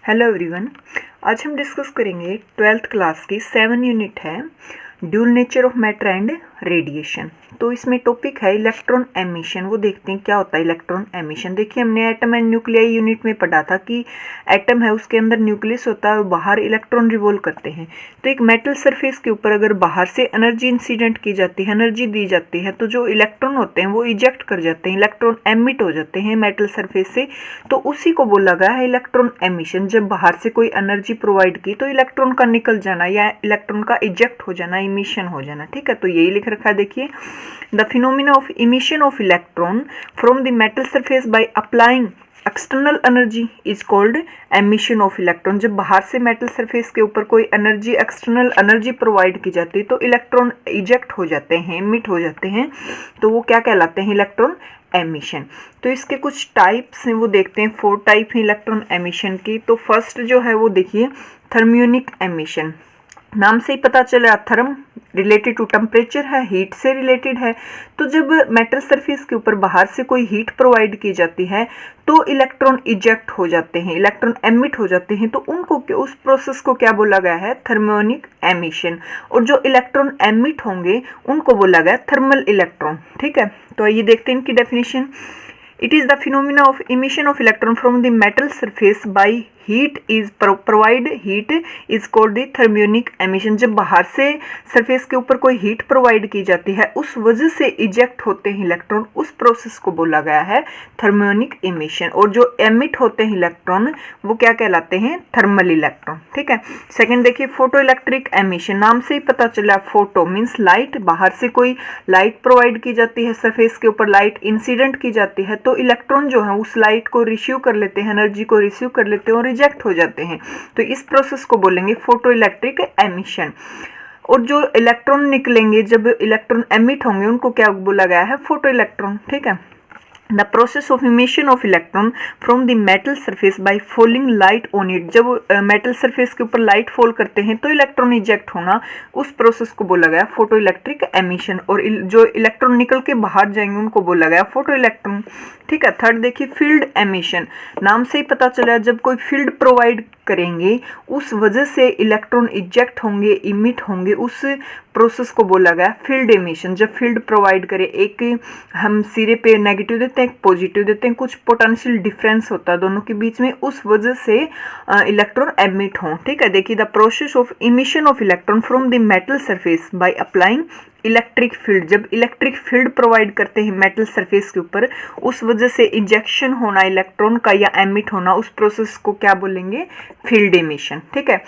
Hello everyone. आज हम discuss करेंगे 12th क्लास की 7 यूनिट है dual nature of matter and radiation. तो इसमें टॉपिक है इलेक्ट्रॉन एमिशन। वो देखते हैं क्या होता है इलेक्ट्रॉन एमिशन। देखिए हमने एटम एंड न्यूक्लियाई यूनिट में पढ़ा था कि एटम है उसके अंदर न्यूक्लियस होता है और बाहर इलेक्ट्रॉन रिवॉल्व करते हैं। तो एक मेटल सरफेस के ऊपर अगर बाहर से एनर्जी इंसिडेंट की जाती है, एनर्जी दी जाती है, तो जो इलेक्ट्रॉन होते हैं वो इजेक्ट कर जाते हैं, इलेक्ट्रॉन एमिट हो जाते हैं मेटल सरफेस से। तो उसी को बोला गया है इलेक्ट्रॉन एमिशन। जब बाहर से कोई एनर्जी प्रोवाइड की तो इलेक्ट्रॉन का निकल जाना या इलेक्ट्रॉन का इजेक्ट हो जाना, इमिशन हो जाना। ठीक है, तो यही लिख रखा है। देखिए the phenomena of emission of electron from the metal surface by applying external energy is called emission of electron. जब बाहर से मेटल सरफेस के ऊपर कोई एनर्जी, एक्सटर्नल एनर्जी प्रोवाइड की जाती है तो इलेक्ट्रॉन इजेक्ट हो जाते हैं, एमिट हो जाते हैं, तो वो क्या कहलाते हैं, इलेक्ट्रॉन एमिशन। तो इसके कुछ टाइप्स हैं, वो देखते हैं। 4 टाइप हैं इलेक्ट्रॉन एमिशन की। तो फर्स्ट जो है वो देखिए थर्मियोनिक एमिशन। नाम से ही पता चला, थर्म रिलेटेड टू टेम्परेचर है, हीट से रिलेटेड है। तो जब मेटल सरफेस के ऊपर बाहर से कोई हीट प्रोवाइड की जाती है तो इलेक्ट्रॉन इजेक्ट हो जाते हैं, इलेक्ट्रॉन एमिट हो जाते हैं। तो उनको उस प्रोसेस को क्या बोला गया है, थर्मियोनिक एमिशन। और जो इलेक्ट्रॉन एमिट होंगे उनको बोला गया थर्मल इलेक्ट्रॉन। ठीक है, तो आइए देखते हैं इनकी definition. It is the phenomena of emission of electron from the metal surface by heat is provide heat is called the thermionic emission। जब बाहर से सरफेस के ऊपर कोई हीट प्रोवाइड की जाती है उस वजह से इजेक्ट होते हैं इलेक्ट्रॉन, उस प्रोसेस को बोला गया है थर्मियोनिक एमिशन। और जो एमिट होते हैं इलेक्ट्रॉन वो क्या कहलाते हैं, थर्मल इलेक्ट्रॉन। ठीक है। सेकंड देखिए फोटो इलेक्ट्रिक एमिशन। नाम से ही पता चला, फोटो मीन्स लाइट। बाहर से कोई लाइट प्रोवाइड की जाती है, सरफेस के ऊपर लाइट इंसिडेंट की जाती है तो इलेक्ट्रॉन जो है उस लाइट को रिसीव कर लेते हैं, एनर्जी को रिसीव कर लेते हैं और रिजेक्ट हो जाते हैं। तो इस प्रोसेस को बोलेंगे फोटो इलेक्ट्रिक एमिशन। और जो इलेक्ट्रॉन निकलेंगे, जब इलेक्ट्रॉन एमिट होंगे, उनको क्या बोला गया है, फोटो इलेक्ट्रॉन। ठीक है। The process of emission of electron from the metal surface by fouling light on it. जब मेटल सरफेस के ऊपर लाइट फॉल करते हैं तो इलेक्ट्रॉन इजेक्ट होना, उस प्रोसेस को बोला गया फोटो इलेक्ट्रिक एमिशन। और जो इलेक्ट्रॉन निकल के बाहर जाएंगे उनको बोला गया फोटो इलेक्ट्रॉन। ठीक है। थर्ड देखिए फील्ड एमिशन। नाम से ही पता चला, जब कोई फील्ड प्रोवाइड करेंगे उस वजह से इलेक्ट्रॉन इजेक्ट होंगे, इमिट होंगे, उस प्रोसेस को बोला गया फील्ड एमिशन। जब फील्ड प्रोवाइड करे, एक हम सिरे पे नेगेटिव देते हैं, एक पॉजिटिव देते हैं, कुछ पोटेंशियल डिफरेंस होता है दोनों के बीच में, उस वजह से इलेक्ट्रॉन एमिट हों। ठीक है। देखिए the process of emission of electron from the metal surface by applying electric field. जब इलेक्ट्रिक फील्ड प्रोवाइड करते हैं मेटल सरफेस के ऊपर, उस वजह से इंजेक्शन होना इलेक्ट्रॉन का या एमिट होना, उस प्रोसेस को क्या बोलेंगे, फील्ड एमिशन। ठीक है।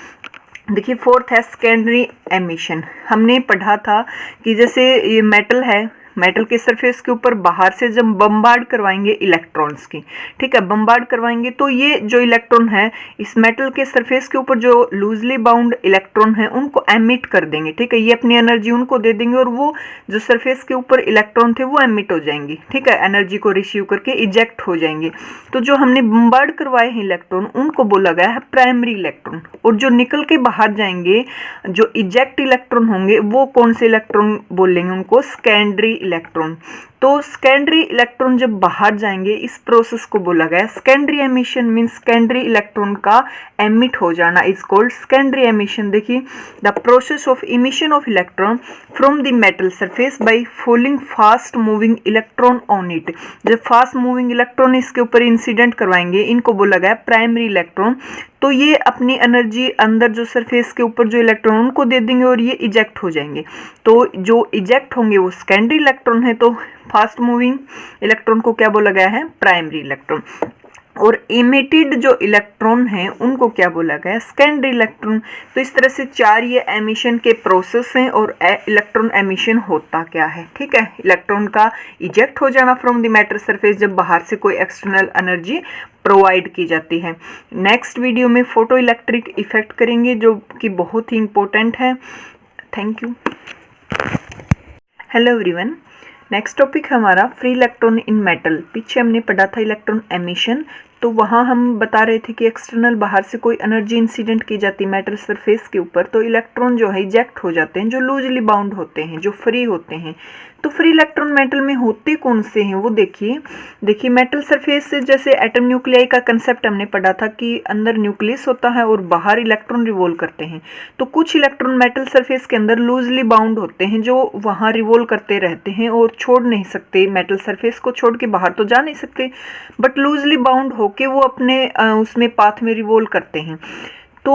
देखिए फोर्थ है सेकेंडरी एमिशन। हमने पढ़ा था कि जैसे ये मेटल है, मेटल के सरफेस के ऊपर बाहर से जब बम्बार्ड करवाएंगे इलेक्ट्रॉन्स की, ठीक है, बम्बार्ड करवाएंगे तो ये जो इलेक्ट्रॉन है इस मेटल के सरफेस के ऊपर जो लूजली बाउंड इलेक्ट्रॉन है उनको एमिट कर देंगे। ठीक है, ये अपनी एनर्जी उनको दे देंगे और वो जो सरफेस के ऊपर इलेक्ट्रॉन थे वो एमिट हो जाएंगे। ठीक है, एनर्जी को रिसीव करके इजेक्ट हो जाएंगे। तो जो हमने बम्बार्ड करवाए हैं इलेक्ट्रॉन उनको बोला गया है प्राइमरी इलेक्ट्रॉन। और जो निकल के बाहर जाएंगे, जो इजेक्ट इलेक्ट्रॉन होंगे, वो कौन से इलेक्ट्रॉन बोलेंगे, उनको सेकेंडरी इलेक्ट्रॉन। तो सेकेंडरी इलेक्ट्रॉन जब बाहर जाएंगे इस प्रोसेस को बोला गया secondary emission. Means secondary electron का एमिट हो जाना इज कॉल्ड सेकेंडरी एमिशन। देखिए the process of emission of electron from the metal surface by fouling fast moving electron on it. जब फास्ट मूविंग इलेक्ट्रॉन इसके ऊपर इंसिडेंट करवाएंगे, इनको बोला गया प्राइमरी इलेक्ट्रॉन। तो ये अपनी एनर्जी अंदर जो सरफेस के ऊपर जो इलेक्ट्रॉन उनको दे देंगे और ये इजेक्ट हो जाएंगे। तो जो इजेक्ट होंगे वो सेकेंडरी इलेक्ट्रॉन है। तो फास्ट मूविंग इलेक्ट्रॉन को क्या बोला गया है, प्राइमरी इलेक्ट्रॉन। और इमिटेड जो इलेक्ट्रॉन हैं उनको क्या बोला गया, सेकेंडरी इलेक्ट्रॉन। तो इस तरह से 4 ये एमिशन के प्रोसेस हैं। और इलेक्ट्रॉन एमिशन होता क्या है, ठीक है, इलेक्ट्रॉन का इजेक्ट हो जाना फ्रॉम द मैटर सरफेस जब बाहर से कोई एक्सटर्नल एनर्जी प्रोवाइड की जाती है। नेक्स्ट वीडियो में फोटो इलेक्ट्रिक इफेक्ट करेंगे जो कि बहुत ही इंपॉर्टेंट है। Thank you. Hello everyone. Next topic हमारा फ्री इलेक्ट्रॉन इन मेटल। पीछे हमने पढ़ा था इलेक्ट्रॉन एमिशन, तो वहाँ हम बता रहे थे कि एक्सटर्नल बाहर से कोई एनर्जी इंसिडेंट की जाती है मेटल सरफेस के ऊपर तो इलेक्ट्रॉन जो है इजेक्ट हो जाते हैं, जो लूजली बाउंड होते हैं, जो फ्री होते हैं। तो फ्री इलेक्ट्रॉन मेटल में होते कौन से हैं वो देखिए मेटल सरफेस से, जैसे एटम न्यूक्लियाई का कंसेप्ट हमने पढ़ा था कि अंदर न्यूक्लियस होता है और बाहर इलेक्ट्रॉन रिवॉल्व करते हैं। तो कुछ इलेक्ट्रॉन मेटल सरफेस के अंदर लूजली बाउंड होते हैं जो वहाँ रिवॉल्व करते रहते हैं और छोड़ नहीं सकते, मेटल सरफेस को छोड़ के बाहर तो जा नहीं सकते, बट लूजली बाउंड होके वो अपने उसमें पाथ में रिवॉल्व करते हैं। तो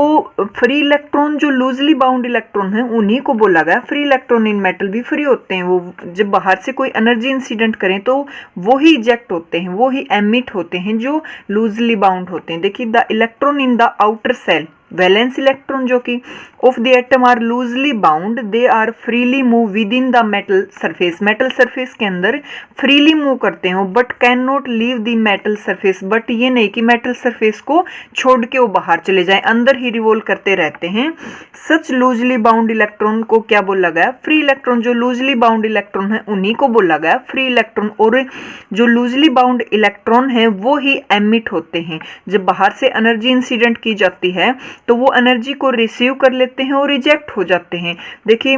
फ्री इलेक्ट्रॉन जो लूजली बाउंड इलेक्ट्रॉन है उन्हीं को बोला गया फ्री इलेक्ट्रॉन इन मेटल भी फ्री होते हैं। वो जब बाहर से कोई एनर्जी इंसिडेंट करें तो वो ही इजेक्ट होते हैं, वो ही एमिट होते हैं जो लूजली बाउंड होते हैं। देखिए the electron in the outer cell, valence electron जो कि of the atom are loosely bound, they are freely move within the metal surface, metal surface के अंदर फ्रीली मूव करते हैं, but cannot leave the metal surface, but ये नहीं कि metal surface को छोड़ के वो बाहर चले जाएं, अंदर ही रिवॉल्व करते रहते हैं। सच लूजली बाउंड इलेक्ट्रॉन को क्या बोला गया? Free electron. जो लूजली बाउंड इलेक्ट्रॉन है उन्हीं को बोला गया फ्री इलेक्ट्रॉन, और जो लूजली बाउंड इलेक्ट्रॉन है वो ही एमिट होते हैं। जब बाहर से एनर्जी इंसिडेंट की जाती है तो वो एनर्जी को रिसीव कर लेते हैं और रिजेक्ट हो जाते हैं। देखिए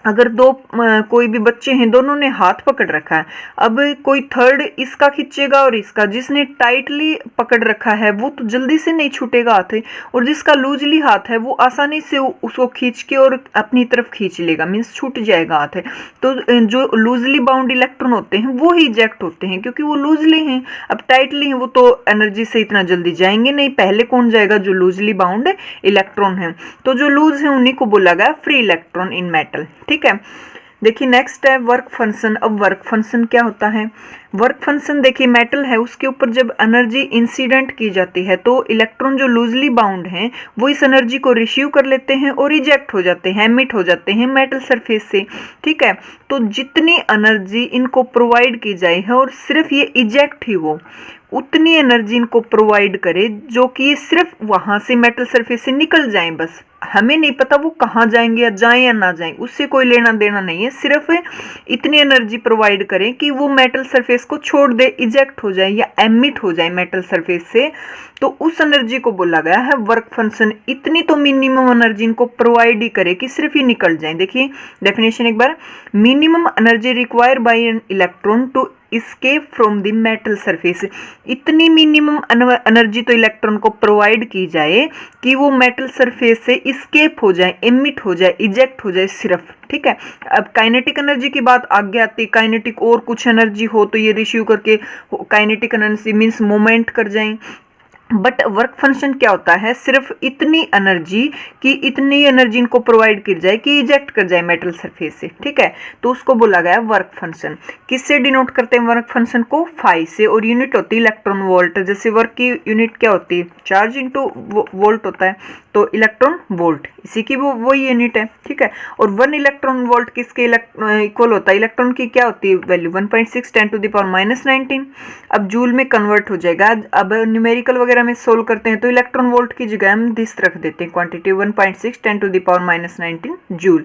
अगर कोई भी बच्चे हैं, दोनों ने हाथ पकड़ रखा है, अब कोई थर्ड इसका खींचेगा और इसका, जिसने टाइटली पकड़ रखा है वो तो जल्दी से नहीं छूटेगा हाथ, और जिसका लूजली हाथ है वो आसानी से उसको खींच के और अपनी तरफ खींच लेगा, मीन्स छूट जाएगा हाथ है। तो जो लूजली बाउंड इलेक्ट्रॉन होते हैं वो ही इजेक्ट होते हैं क्योंकि वो लूजली हैं। अब टाइटली हैं वो तो एनर्जी से इतना जल्दी जाएंगे नहीं, पहले कौन जाएगा? जो लूजली बाउंड इलेक्ट्रॉन है। तो जो लूज है उन्हीं को बोला गया फ्री इलेक्ट्रॉन इन मेटल। ठीक है, देखिए नेक्स्ट है वर्क फंक्शन। अब वर्क फंक्शन क्या होता है? वर्क फंक्शन देखिए मेटल है, उसके ऊपर जब एनर्जी इंसिडेंट की जाती है तो इलेक्ट्रॉन जो लूजली बाउंड हैं वो इस एनर्जी को रिसीव कर लेते हैं और इजेक्ट हो जाते हैं, एमिट हो जाते हैं मेटल सरफेस से। ठीक है, तो जितनी एनर्जी इनको प्रोवाइड की जाए है और सिर्फ ये इजेक्ट ही हो, उतनी एनर्जी इनको प्रोवाइड करे जो कि ये सिर्फ वहां से मेटल सरफेस से निकल जाएं। बस हमें नहीं पता वो कहाँ जाएंगे, या जाएं या ना जाएं, उससे कोई लेना देना नहीं है। सिर्फ इतनी एनर्जी प्रोवाइड करें कि वो मेटल सरफेस को छोड़ दे, इजेक्ट हो जाए या एमिट हो जाए मेटल सरफेस से, तो उस एनर्जी को बोला गया है वर्क फंक्शन। इतनी तो मिनिमम एनर्जी इनको प्रोवाइड ही करे कि सिर्फ ही निकल जाए। देखिए डेफिनेशन एक बार, minimum energy require by an electron to escape from the metal surface। इतनी मिनिमम एनर्जी तो इलेक्ट्रॉन को प्रोवाइड की जाए कि वो मेटल सरफेस से इस्केप हो जाए, एमिट हो जाए, इजेक्ट हो जाए सिर्फ। ठीक है, अब काइनेटिक एनर्जी की बात आगे आती है। काइनेटिक और कुछ एनर्जी हो तो ये रिसीव करके काइनेटिक एनर्जी मीन्स मोमेंट कर जाए, बट वर्क फंक्शन क्या होता है? सिर्फ इतनी एनर्जी कि इतनी एनर्जी इनको प्रोवाइड की जाए कि इजेक्ट कर जाए मेटल सरफेस से। ठीक है, तो उसको बोला गया वर्क फंक्शन। किससे डिनोट करते हैं वर्क फंक्शन को? फाई से, और यूनिट होती है इलेक्ट्रॉन वोल्ट। जैसे वर्क की यूनिट क्या होती है? चार्ज इंटू वोल्ट होता है, तो इलेक्ट्रॉन वोल्ट इसी की वही यूनिट है। ठीक है, और 1 इलेक्ट्रॉन वोल्ट किसके इक्वल होता है? इलेक्ट्रॉन की क्या होती है वैल्यू? 1.6 10⁻⁻19। अब जूल में कन्वर्ट हो जाएगा। अब न्यूमेरिकल वगैरह में सोल्व करते हैं तो इलेक्ट्रॉन वोल्ट की जगह हम दिस रख देते हैं, क्वांटिटी 1.6 10⁻⁻19 जूल।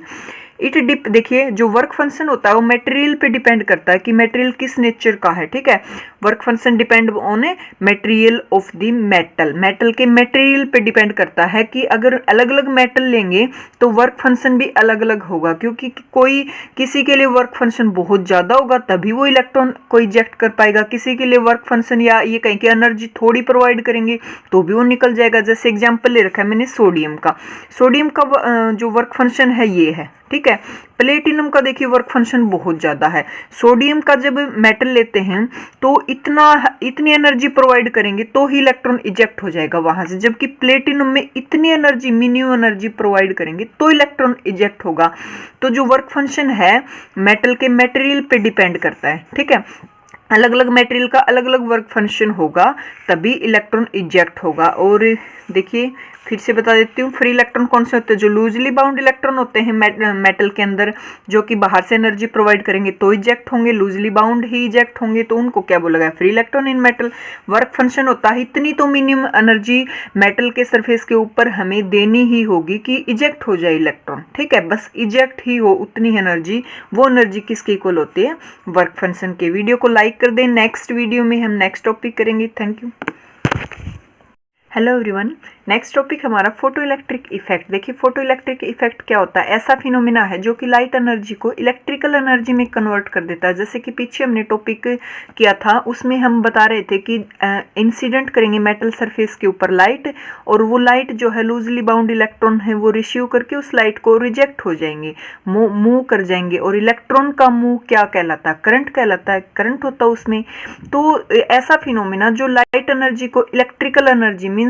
इट डिप देखिए जो वर्क फंक्शन होता है वो मटेरियल पे डिपेंड करता है कि मटेरियल किस नेचर का है। ठीक है, work function depend on a material of the metal. Metal के मटेरियल पे डिपेंड करता है कि अगर अलग अलग मेटल लेंगे तो वर्क फंक्शन भी अलग अलग होगा, क्योंकि कोई किसी के लिए वर्क फंक्शन बहुत ज़्यादा होगा तभी वो इलेक्ट्रॉन को इजेक्ट कर पाएगा, किसी के लिए वर्क फंक्शन या ये कहीं की एनर्जी थोड़ी प्रोवाइड करेंगे तो भी वो निकल जाएगा। जैसे एग्जाम्पल ले रखा है मैंने सोडियम का। सोडियम का जो वर्क फंक्शन है ये है। ठीक है, प्लेटिनम का देखिए वर्क फंक्शन बहुत ज़्यादा है। सोडियम का जब मेटल लेते हैं तो इतनी एनर्जी प्रोवाइड करेंगे तो ही इलेक्ट्रॉन इजेक्ट हो जाएगा वहाँ से, जबकि प्लेटिनम में इतनी एनर्जी मिनिमम एनर्जी प्रोवाइड करेंगे तो इलेक्ट्रॉन इजेक्ट होगा। तो जो वर्क फंक्शन है मेटल के मटेरियल पे डिपेंड करता है। ठीक है, अलग अलग मटेरियल का अलग अलग वर्क फंक्शन होगा तभी इलेक्ट्रॉन इजेक्ट होगा। और देखिए फिर से बता देती हूँ, फ्री इलेक्ट्रॉन कौन से होते हैं? जो लूजली बाउंड इलेक्ट्रॉन होते हैं मेटल के अंदर, जो कि बाहर से एनर्जी प्रोवाइड करेंगे तो इजेक्ट होंगे, लूजली बाउंड ही इजेक्ट होंगे, तो उनको क्या बोला गया? Free electron in metal. Work function होता है इतनी तो मिनिमम एनर्जी मेटल के सरफेस के ऊपर हमें देनी ही होगी कि इजेक्ट हो जाए इलेक्ट्रॉन। ठीक है, बस इजेक्ट ही हो उतनी एनर्जी, वो एनर्जी किसके इक्वल होती है? वर्क फंक्शन के। वीडियो को लाइक कर दें। नेक्स्ट वीडियो में हम नेक्स्ट टॉपिक करेंगे। Thank you. Hello everyone, next topic हमारा फोटो इलेक्ट्रिक इफेक्ट। देखिए फोटो इलेक्ट्रिक इफेक्ट क्या होता है। ऐसा फिनोमिना है जो कि लाइट एनर्जी को इलेक्ट्रिकल एनर्जी में कन्वर्ट कर देता है। जैसे कि पीछे हमने टॉपिक किया था, उसमें हम बता रहे थे कि इंसिडेंट करेंगे मेटल सरफेस के ऊपर लाइट, और वो लाइट जो है लूजली बाउंड इलेक्ट्रॉन है वो रिसीव करके उस लाइट को रिजेक्ट हो जाएंगे, मूव कर जाएंगे। और इलेक्ट्रॉन का मूव क्या कहलाता है? करंट कहलाता है, करंट होता है उसमें। तो ऐसा फिनोमिना जो लाइट एनर्जी को इलेक्ट्रिकल एनर्जी मीन्स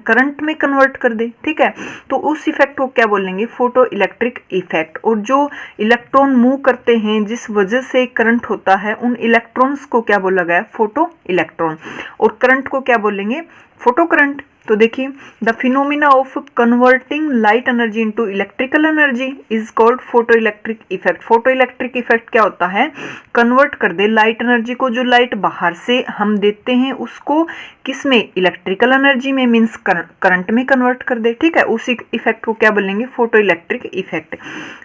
करंट में कन्वर्ट कर दे, ठीक है, तो उस इफेक्ट को क्या बोलेंगे? Photo electric effect. और जो इलेक्ट्रॉन मूव करते हैं जिस वजह से करंट होता है, उन इलेक्ट्रॉन्स को क्या बोला गया? Photo electron. और करंट को क्या बोलेंगे? Photo current. तो देखिए, the phenomena of converting light energy into electrical energy is called photo electric effect. Photoelectric effect क्या होता है? कन्वर्ट कर दे लाइट एनर्जी को, जो लाइट बाहर से हम देते हैं उसको किसमें? इलेक्ट्रिकल एनर्जी में, मीन्स करंट में कन्वर्ट कर दे, ठीक है। उसी इफेक्ट को क्या बोलेंगे? Photo electric effect.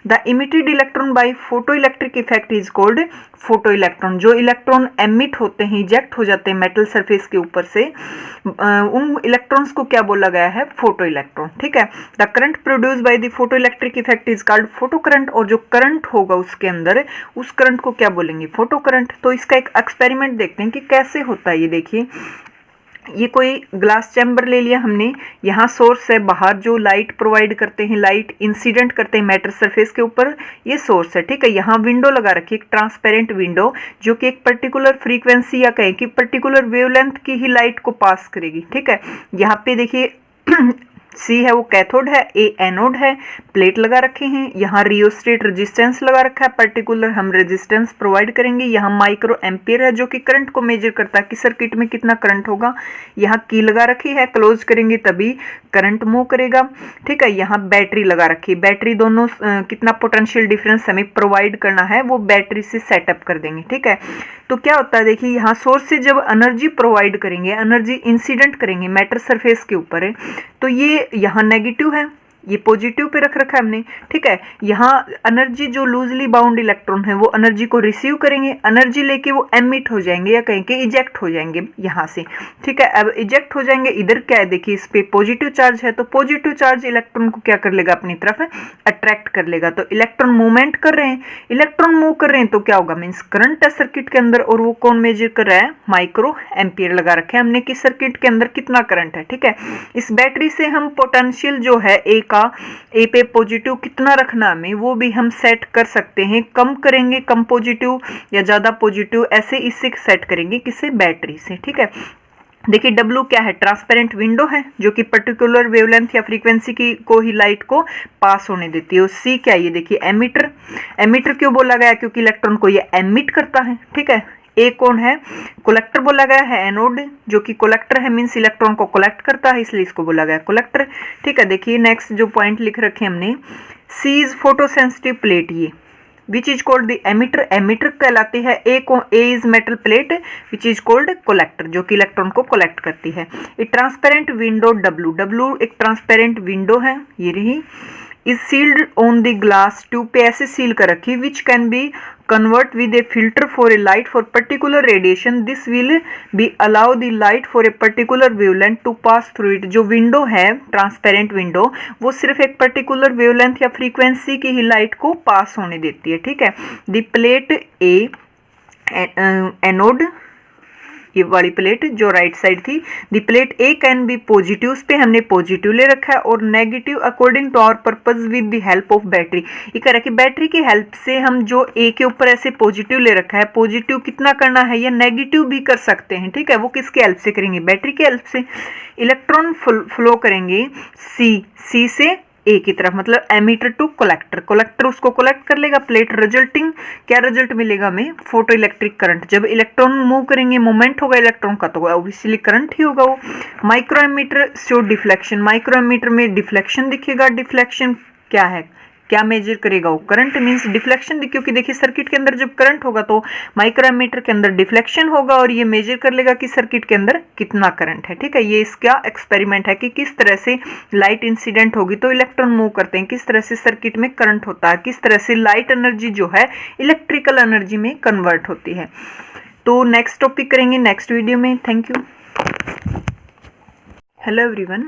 The emitted electron by photo electric effect is called photo electron. जो इलेक्ट्रॉन एमिट होते हैं, इजेक्ट हो जाते हैं मेटल सरफेस के ऊपर से, उन इलेक्ट्रॉन्स को क्या बोला गया है? फोटो इलेक्ट्रॉन, ठीक है। The current produce by the photoelectric effect is called photo current. और जो करंट होगा उसके अंदर, उस करंट को क्या बोलेंगे? Photo current. तो इसका एक एक्सपेरिमेंट देखते हैं कि कैसे होता है। ये देखिए, ये कोई ग्लास चैम्बर ले लिया हमने, यहाँ सोर्स है, बाहर जो लाइट प्रोवाइड करते हैं, लाइट इंसिडेंट करते हैं मैटर सरफेस के ऊपर, ये सोर्स है, ठीक है। यहाँ विंडो लगा रखी है, एक ट्रांसपेरेंट विंडो, जो कि एक पर्टिकुलर फ्रीक्वेंसी या कहें कि पर्टिकुलर वेवलेंथ की ही लाइट को पास करेगी, ठीक है। यहाँ पे देखिए सी है वो कैथोड है, ए एनोड है, प्लेट लगा रखे हैं, यहाँ रियोस्टेट रेजिस्टेंस लगा रखा है, पर्टिकुलर हम रेजिस्टेंस प्रोवाइड करेंगे। यहाँ माइक्रो एम्पियर है जो कि करंट को मेजर करता है कि सर्किट में कितना करंट होगा। यहाँ की लगा रखी है, क्लोज करेंगे तभी करंट मूव करेगा, ठीक है। यहाँ बैटरी लगा रखी है, बैटरी दोनों कितना पोटेंशियल डिफरेंस हमें प्रोवाइड करना है वो बैटरी से सेटअप कर देंगे, ठीक है। तो क्या होता है, देखिए यहाँ सोर्स से जब एनर्जी प्रोवाइड करेंगे, एनर्जी इंसिडेंट करेंगे मैटर सरफेस के ऊपर है, तो ये यहाँ नेगेटिव है, ये पॉजिटिव पे रख रखा है हमने, ठीक है। यहाँ एनर्जी जो लूजली बाउंड इलेक्ट्रॉन है वो एनर्जी को रिसीव करेंगे, एनर्जी लेके वो एमिट हो जाएंगे या कहीं के इजेक्ट हो जाएंगे यहाँ से, ठीक है। अब इजेक्ट हो जाएंगे, इधर क्या है देखिए, इस पे पॉजिटिव चार्ज है, तो पॉजिटिव चार्ज इलेक्ट्रॉन को क्या कर लेगा? अपनी तरफ अट्रैक्ट कर लेगा। तो इलेक्ट्रॉन मूवमेंट कर रहे हैं, इलेक्ट्रॉन मूव कर रहे हैं, तो क्या होगा? मीन्स करंट है सर्किट के अंदर, और वो कौन मेजर कर रहा है? माइक्रो एम्पियर लगा रखे हैं हमने कि सर्किट के अंदर कितना करंट है, ठीक है। इस बैटरी से हम पोटेंशियल जो है ए पे पॉजिटिव कितना रखना हमें, वो भी हम सेट कर सकते हैं। कम करेंगे, कम पॉजिटिव या ज़्यादा पॉजिटिव, ऐसे इससे सेट करेंगे किससे? बैटरी से, ठीक है। देखिए W क्या है? ट्रांसपेरेंट विंडो है जो कि पर्टिकुलर वेवलेंथ या फ्रीक्वेंसी की को ही लाइट को पास होने देती है। और C क्या है? ये देखिए एमिटर। एमिटर क्यों बोला गया? क्योंकि इलेक्ट्रॉन को ये एमिट करता है, ठीक है। ए कौन है? कोलेक्टर बोला गया है, एनोड जो कि कोलेक्टर है, मीन्स इलेक्ट्रॉन को कलेक्ट करता है, इसलिए इसको बोला गया कोलेक्टर, ठीक है। देखिए नेक्स्ट जो पॉइंट लिख रखे हमने, सी इज फोटोसेंसिटिव प्लेट, ये which is called the emitter. Emitter कहलाती है। A is metal plate which is called collector, जो कि इलेक्ट्रॉन को कलेक्ट करती है। ए ट्रांसपेरेंट विंडो डब्ल्यू एक ट्रांसपेरेंट विंडो है, ये रही, is sealed on the glass tube पे ऐसे सील कर रखी, which can be convert with a filter for a light for particular radiation. This will be allow the light for a particular wavelength to pass through it. जो window है transparent window, वो सिर्फ एक particular wavelength या frequency की ही light को पास होने देती है, ठीक है। द प्लेट ए एनोड, ये वाली प्लेट जो राइट साइड थी, the plate A can be positive, उस पे हमने पॉजिटिव ले रखा है, और negative according to our purpose with the help of battery. ये कह रहा है कि बैटरी की हेल्प से हम जो ए के ऊपर ऐसे पॉजिटिव ले रखा है, पॉजिटिव कितना करना है या नेगेटिव भी कर सकते हैं, ठीक है। वो किसकी हेल्प से करेंगे? बैटरी की हेल्प से। इलेक्ट्रॉन फ्लो करेंगे सी से ए की तरफ, मतलब एमिटर टू कोलेक्टर, कोलेक्टर उसको कोलेक्ट कर लेगा, प्लेट रिजल्टिंग क्या रिजल्ट मिलेगा हमें? Photoelectric current. जब इलेक्ट्रॉन मूव करेंगे, मोमेंट होगा इलेक्ट्रॉन का, तो ऑब्वियसली करंट ही होगा वो। Micro ammeter show deflection, micro ammeter में डिफ्लेक्शन दिखेगा। डिफ्लेक्शन क्या है? क्या मेजर करेगा वो? करंट, मींस डिफ्लेक्शन, क्योंकि देखिए सर्किट के अंदर जब करंट होगा तो माइक्रोमीटर के अंदर डिफ्लेक्शन होगा, और ये मेजर कर लेगा कि सर्किट के अंदर कितना करंट है, ठीक है। ये इसका एक्सपेरिमेंट है कि किस तरह से लाइट इंसिडेंट होगी तो इलेक्ट्रॉन मूव करते हैं, किस तरह से सर्किट में करंट होता है, किस तरह से लाइट एनर्जी जो है इलेक्ट्रिकल एनर्जी में कन्वर्ट होती है। तो नेक्स्ट टॉपिक करेंगे नेक्स्ट वीडियो में। Thank you. Hello everyone.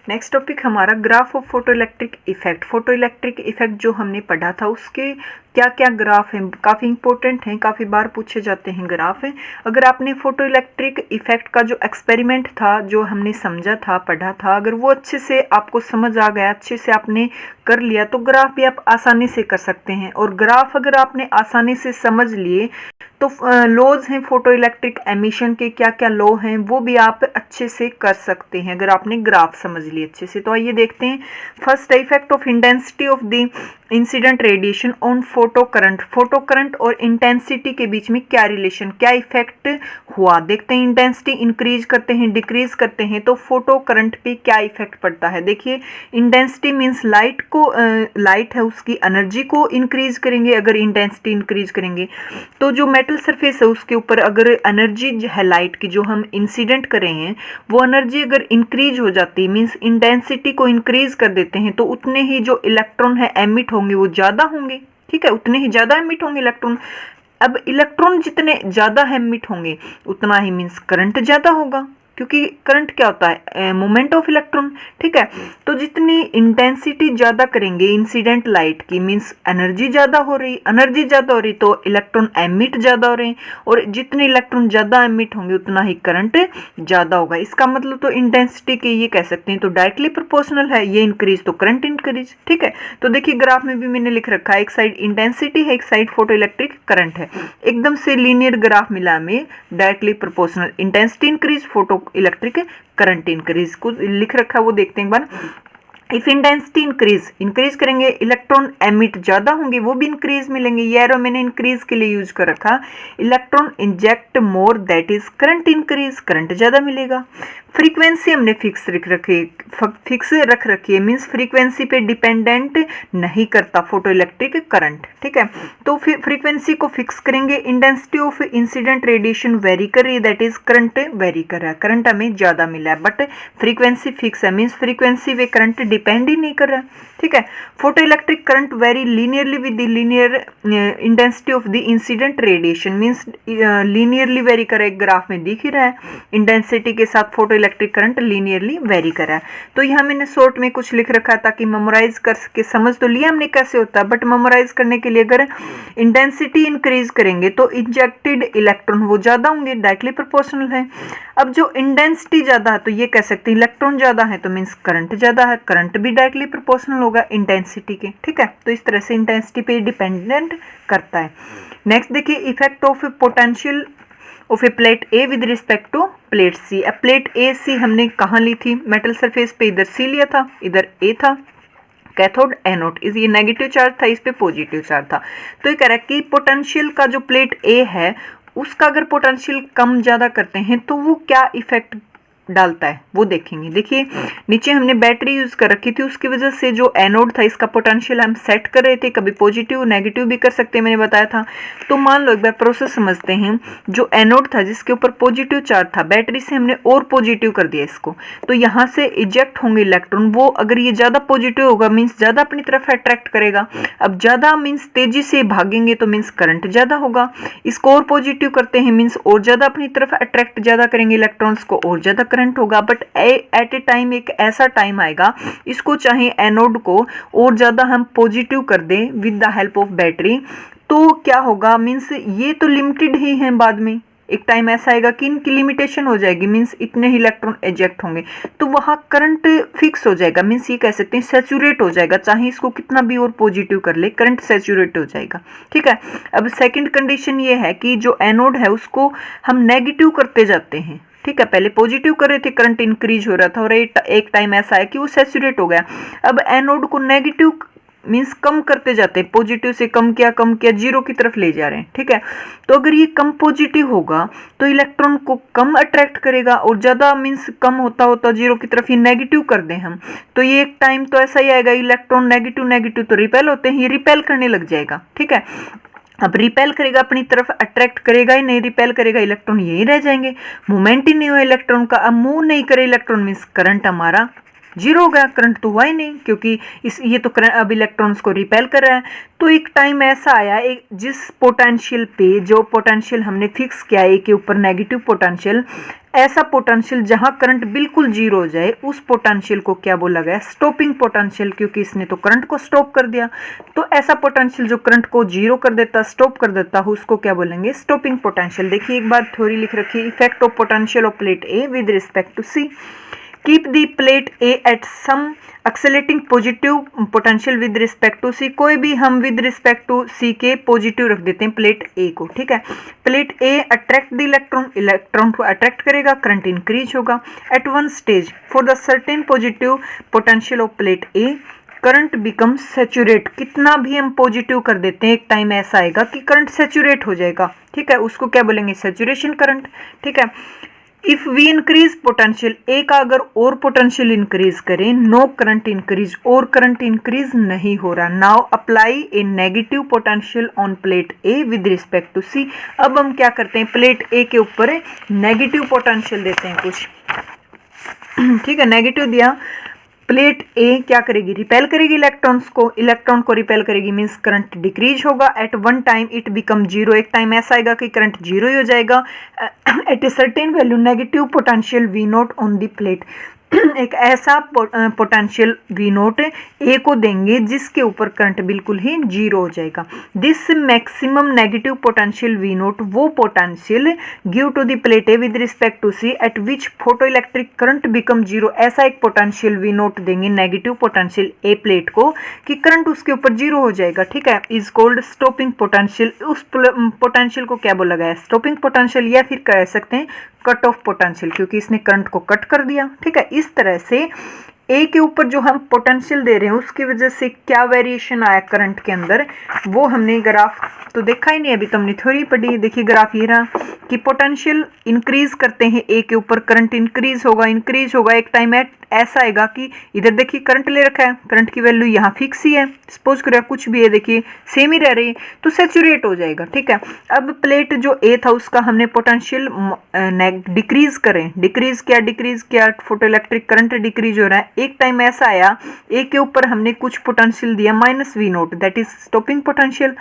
Next topic हमारा graph of photoelectric effect. Photoelectric effect जो हमने पढ़ा था उसके क्या क्या ग्राफ हैं, काफ़ी इंपॉर्टेंट हैं, काफ़ी बार पूछे जाते हैं ग्राफ हैं। अगर आपने फोटो इलेक्ट्रिक इफेक्ट का जो एक्सपेरिमेंट था, जो हमने समझा था, पढ़ा था, अगर वो अच्छे से आपको समझ आ गया, अच्छे से आपने कर लिया, तो ग्राफ भी आप आसानी से कर सकते हैं। और ग्राफ अगर आपने आसानी से समझ लिए तो लॉज हैं फोटो इलेक्ट्रिक एमिशन के, क्या क्या लॉ हैं वो भी आप अच्छे से कर सकते हैं अगर आपने ग्राफ समझ लिए अच्छे से। तो आइए देखते हैं। First, effect of intensity of the incident radiation on photo current. Photo current और इंटेंसिटी के बीच में क्या रिलेशन, क्या इफेक्ट हुआ, देखते हैं। इंटेंसिटी इंक्रीज करते हैं, डिक्रीज करते हैं, तो फोटो करंट पे क्या इफेक्ट पड़ता है। देखिए, इंटेंसिटी मीन्स लाइट को, लाइट है उसकी एनर्जी को इंक्रीज करेंगे। अगर इंटेंसिटी इंक्रीज करेंगे तो जो मेटल सरफेस है उसके ऊपर अगर एनर्जी है लाइट की, जो हम इंसिडेंट कर रहे हैं, वो एनर्जी अगर इंक्रीज हो जाती है, मीन्स इंटेंसिटी को इंक्रीज कर देते हैं, तो उतने ही जो इलेक्ट्रॉन है एमिट होंगे वो ज़्यादा होंगे। ठीक है, उतने ही ज़्यादा एमिट होंगे इलेक्ट्रॉन। अब इलेक्ट्रॉन जितने ज़्यादा एमिट होंगे उतना ही मीन्स करंट ज़्यादा होगा, क्योंकि करंट क्या होता है, मोमेंट ऑफ इलेक्ट्रॉन। ठीक है, तो जितनी इंटेंसिटी ज़्यादा करेंगे इंसिडेंट लाइट की, मीन्स एनर्जी ज़्यादा हो रही तो इलेक्ट्रॉन एमिट ज़्यादा हो रहे हैं, और जितने इलेक्ट्रॉन ज़्यादा एमिट होंगे उतना ही करंट ज़्यादा होगा। इसका मतलब तो इंटेंसिटी के ये कह सकते हैं तो डायरेक्टली प्रोपोर्शनल है, ये इंक्रीज तो करंट इंक्रीज। ठीक है, तो देखिए ग्राफ में भी मैंने लिख रखा है, एक साइड इंटेंसिटी है, एक साइड फोटो इलेक्ट्रिक करंट है, एकदम से लीनियर ग्राफ मिला हमें, directly proportional. Intensity increase, photo electric current increase, कुछ लिख रखा है वो देखते हैं एक बार। इफ इंटेंसिटी इंक्रीज करेंगे, इलेक्ट्रॉन एमिट ज्यादा होंगे, वो भी इंक्रीज मिलेंगे। ये एरो मैंने इंक्रीज के लिए यूज कर रखा। Electron inject more, that is current increase, current ज्यादा मिलेगा। फ्रीक्वेंसी हमने फिक्स रख रखी है, मीन्स फ्रीक्वेंसी पे डिपेंडेंट नहीं करता फोटो इलेक्ट्रिक करंट। ठीक है, तो फिर फ्रीक्वेंसी को फिक्स करेंगे। Intensity of incident radiation very कर रही है, दैट इज करंट वेरी कर रहा है, करंट हमें ज्यादा मिला है, बट फ्रीक्वेंसी फिक्स है, मीन्स फ्रीक्वेंसी पे करंट डिपेंड ही नहीं कर रहा है। ठीक है, photo electric current very linearly with the linear intensity of the incident radiation, means linearly very कर रहा है, ग्राफ में दिख ही रहा है। इंटेंसिटी के साथ photo electric current linearly very कर रहा है। तो यहाँ मैंने शॉर्ट में कुछ लिख रखा ताकि मेमोराइज कर सके, समझ तो लिया हमने कैसे होता है, बट मेमोराइज करने के लिए अगर इंटेंसिटी इंक्रीज करेंगे तो इंजेक्टेड इलेक्ट्रॉन वो ज्यादा होंगे, डायरेक्टली प्रोपोर्शनल है। अब जो इंटेंसिटी ज्यादा है तो ये कह सकते हैं इलेक्ट्रॉन ज्यादा है, तो मीन्स करंट ज्यादा है, करंट भी डायरेक्टली प्रोपोर्शनल होगा इंटेंसिटी के। ठीक है, तो इस तरह से इंटेंसिटी पे डिपेंडेंट करता है। नेक्स्ट देखिए, effect of potential of a plate A with respect to plate C. अब प्लेट ए सी हमने कहाँ ली थी, मेटल सरफेस पे, इधर सी लिया था, इधर ए था, कैथोड एनोड, इस ये नेगेटिव चार्ज था, इस पे पॉजिटिव चार्ज था। तो ये कह रहा है कि पोटेंशियल का जो प्लेट ए है उसका अगर पोटेंशियल कम ज़्यादा करते हैं तो वो क्या इफेक्ट डालता है वो देखेंगे। देखिए नीचे हमने बैटरी यूज कर रखी थी, उसकी वजह से जो एनोड था इसका पोटेंशियल हम सेट कर रहे थे, कभी पॉजिटिव नेगेटिव भी कर सकते हैं, मैंने बताया था। तो मान लो एक बार प्रोसेस समझते हैं। जो एनोड था जिसके ऊपर पॉजिटिव चार्ज था, बैटरी से हमने और पॉजिटिव कर दिया इसको, तो यहाँ से इजेक्ट होंगे इलेक्ट्रॉन। वो अगर ये ज्यादा पॉजिटिव होगा मीन्स ज्यादा अपनी तरफ अट्रैक्ट करेगा। अब ज्यादा मीन्स तेजी से भागेंगे तो मीन्स करंट ज्यादा होगा। इसको और पॉजिटिव करते हैं मीन्स और ज्यादा अपनी तरफ अट्रैक्ट ज्यादा करेंगे इलेक्ट्रॉन्स को, और ज्यादा करंट होगा। बट एट ए टाइम एक ऐसा टाइम आएगा, इसको चाहे एनोड को और ज्यादा हम पॉजिटिव कर दें with the help of battery, तो क्या होगा, मीन्स ये तो लिमिटेड ही है, बाद में एक टाइम ऐसा आएगा कि इनकी लिमिटेशन हो जाएगी, मीन्स इतने ही इलेक्ट्रॉन एजेक्ट होंगे, तो वहां करंट फिक्स हो जाएगा, मीन्स ये कह सकते हैं सैचुरेट हो जाएगा, चाहे इसको कितना भी और पॉजिटिव कर ले करंट सैचुरेट हो जाएगा। ठीक है, अब सेकंड कंडीशन ये है कि जो एनोड है उसको हम नेगेटिव करते जाते हैं। ठीक है, पहले पॉजिटिव कर रहे थे, करंट इंक्रीज हो रहा था, और एक टाइम ऐसा है कि वो सैचुरेट हो गया। अब एनोड को नेगेटिव मीन्स कम करते जाते हैं, पॉजिटिव से कम किया, जीरो की तरफ ले जा रहे हैं। ठीक है, तो अगर ये कम पॉजिटिव होगा तो इलेक्ट्रॉन को कम अट्रैक्ट करेगा, और ज्यादा मीन्स कम होता जीरो की तरफ ये नेगेटिव कर दें हम, तो ये एक टाइम तो ऐसा ही आएगा, इलेक्ट्रॉन नेगेटिव तो रिपेल होते हैं, ये रिपेल करने लग जाएगा। ठीक है, अब रिपेल करेगा अपनी तरफ, अट्रैक्ट करेगा ही नहीं, रिपेल करेगा, इलेक्ट्रॉन यही रह जाएंगे, मूवमेंट ही नहीं हो इलेक्ट्रॉन का। अब मूव नहीं करे इलेक्ट्रॉन मीन्स करंट हमारा जीरो हो गया, करंट तो हुआ ही नहीं, क्योंकि ये तो अब इलेक्ट्रॉन्स को रिपेल कर रहा है। तो एक टाइम ऐसा आया, एक जिस पोटेंशियल पे, जो पोटेंशियल हमने फिक्स किया है के ऊपर नेगेटिव पोटेंशियल, ऐसा पोटेंशियल जहां करंट बिल्कुल जीरो हो जाए, उस पोटेंशियल को क्या बोला गया? स्टॉपिंग पोटेंशियल, क्योंकि इसने तो करंट को स्टॉप कर दिया। तो ऐसा पोटेंशियल जो करंट को जीरो कर देता, स्टॉप कर देता, उसको क्या बोलेंगे? Stopping potential. देखिए एक बार थ्योरी लिख रखी है, effect of potential of plate A with respect to C. Keep the plate A at some accelerating positive potential with respect to C. कोई भी हम विद रिस्पेक्ट टू सी के पॉजिटिव रख देते हैं प्लेट ए को, ठीक है। Plate A attract the electron, electron को अट्रैक्ट करेगा, करंट इंक्रीज होगा। At one stage for the certain positive potential of plate A current become saturate. कितना भी हम पॉजिटिव कर देते हैं, एक टाइम ऐसा आएगा कि करंट सैचुरेट हो जाएगा, ठीक है। उसको क्या बोलेंगे? सैचुरेशन करंट, ठीक है। If we increase potential, A का अगर और पोटेंशियल इंक्रीज करें, नो करंट इंक्रीज, और करंट इंक्रीज नहीं हो रहा। Now apply a negative potential on plate A with respect to C. अब हम क्या करते हैं? प्लेट ए के ऊपर नेगेटिव पोटेंशियल देते हैं कुछ, ठीक है। नेगेटिव दिया, प्लेट ए क्या करेगी? रिपेल करेगी इलेक्ट्रॉन्स को, इलेक्ट्रॉन को रिपेल करेगी, मींस करंट डिक्रीज होगा। At one time it become zero, एक टाइम ऐसा आएगा कि करंट जीरो ही हो जाएगा। At a certain value negative potential we naught on the plate, एक ऐसा पोटेंशियल वी नोट ए को देंगे जिसके ऊपर करंट बिल्कुल ही जीरो हो जाएगा। This maximum negative potential we note वो potential give to the plate A with respect to C at which photoelectric current become zero. ऐसा एक पोटेंशियल वी नोट देंगे नेगेटिव पोटेंशियल ए प्लेट को कि current उसके ऊपर zero हो जाएगा, ठीक है। Is called stopping potential. उस पोटेंशियल को क्या बोला गया? स्टॉपिंग पोटेंशियल, या फिर कह सकते हैं कट ऑफ पोटेंशियल, क्योंकि इसने करंट को कट कर दिया, ठीक है। इस तरह से ए के ऊपर जो हम पोटेंशियल दे रहे हैं उसकी वजह से क्या वेरिएशन आया करंट के अंदर, वो हमने ग्राफ तो देखा ही नहीं, अभी तो हमने थ्योरी पढ़ी। देखिए ग्राफ ये रहा कि पोटेंशियल इंक्रीज करते हैं ए के ऊपर, करंट इंक्रीज होगा। एक टाइम ऐसा आएगा कि इधर देखिए करंट ले रखा है, करंट की वैल्यू यहाँ फिक्स ही है, सपोज करें कुछ भी है, देखिए सेम ही रह रही है, तो सैचुरेट हो जाएगा, ठीक है। अब प्लेट जो ए था उसका हमने पोटेंशियल डिक्रीज किया, फोटो इलेक्ट्रिक करंट डिक्रीज हो रहा है। एक टाइम ऐसा आया ए के ऊपर हमने कुछ पोटेंशियल दिया minus V naught, that is stopping potential.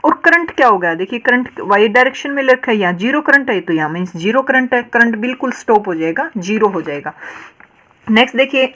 और करंट क्या होगा? देखिए करंट वाई डायरेक्शन में रखा है, यहाँ जीरो करंट है, तो यहाँ मीन्स जीरो करंट है, करंट बिल्कुल स्टॉप हो जाएगा, जीरो हो जाएगा। नेक्स्ट देखिए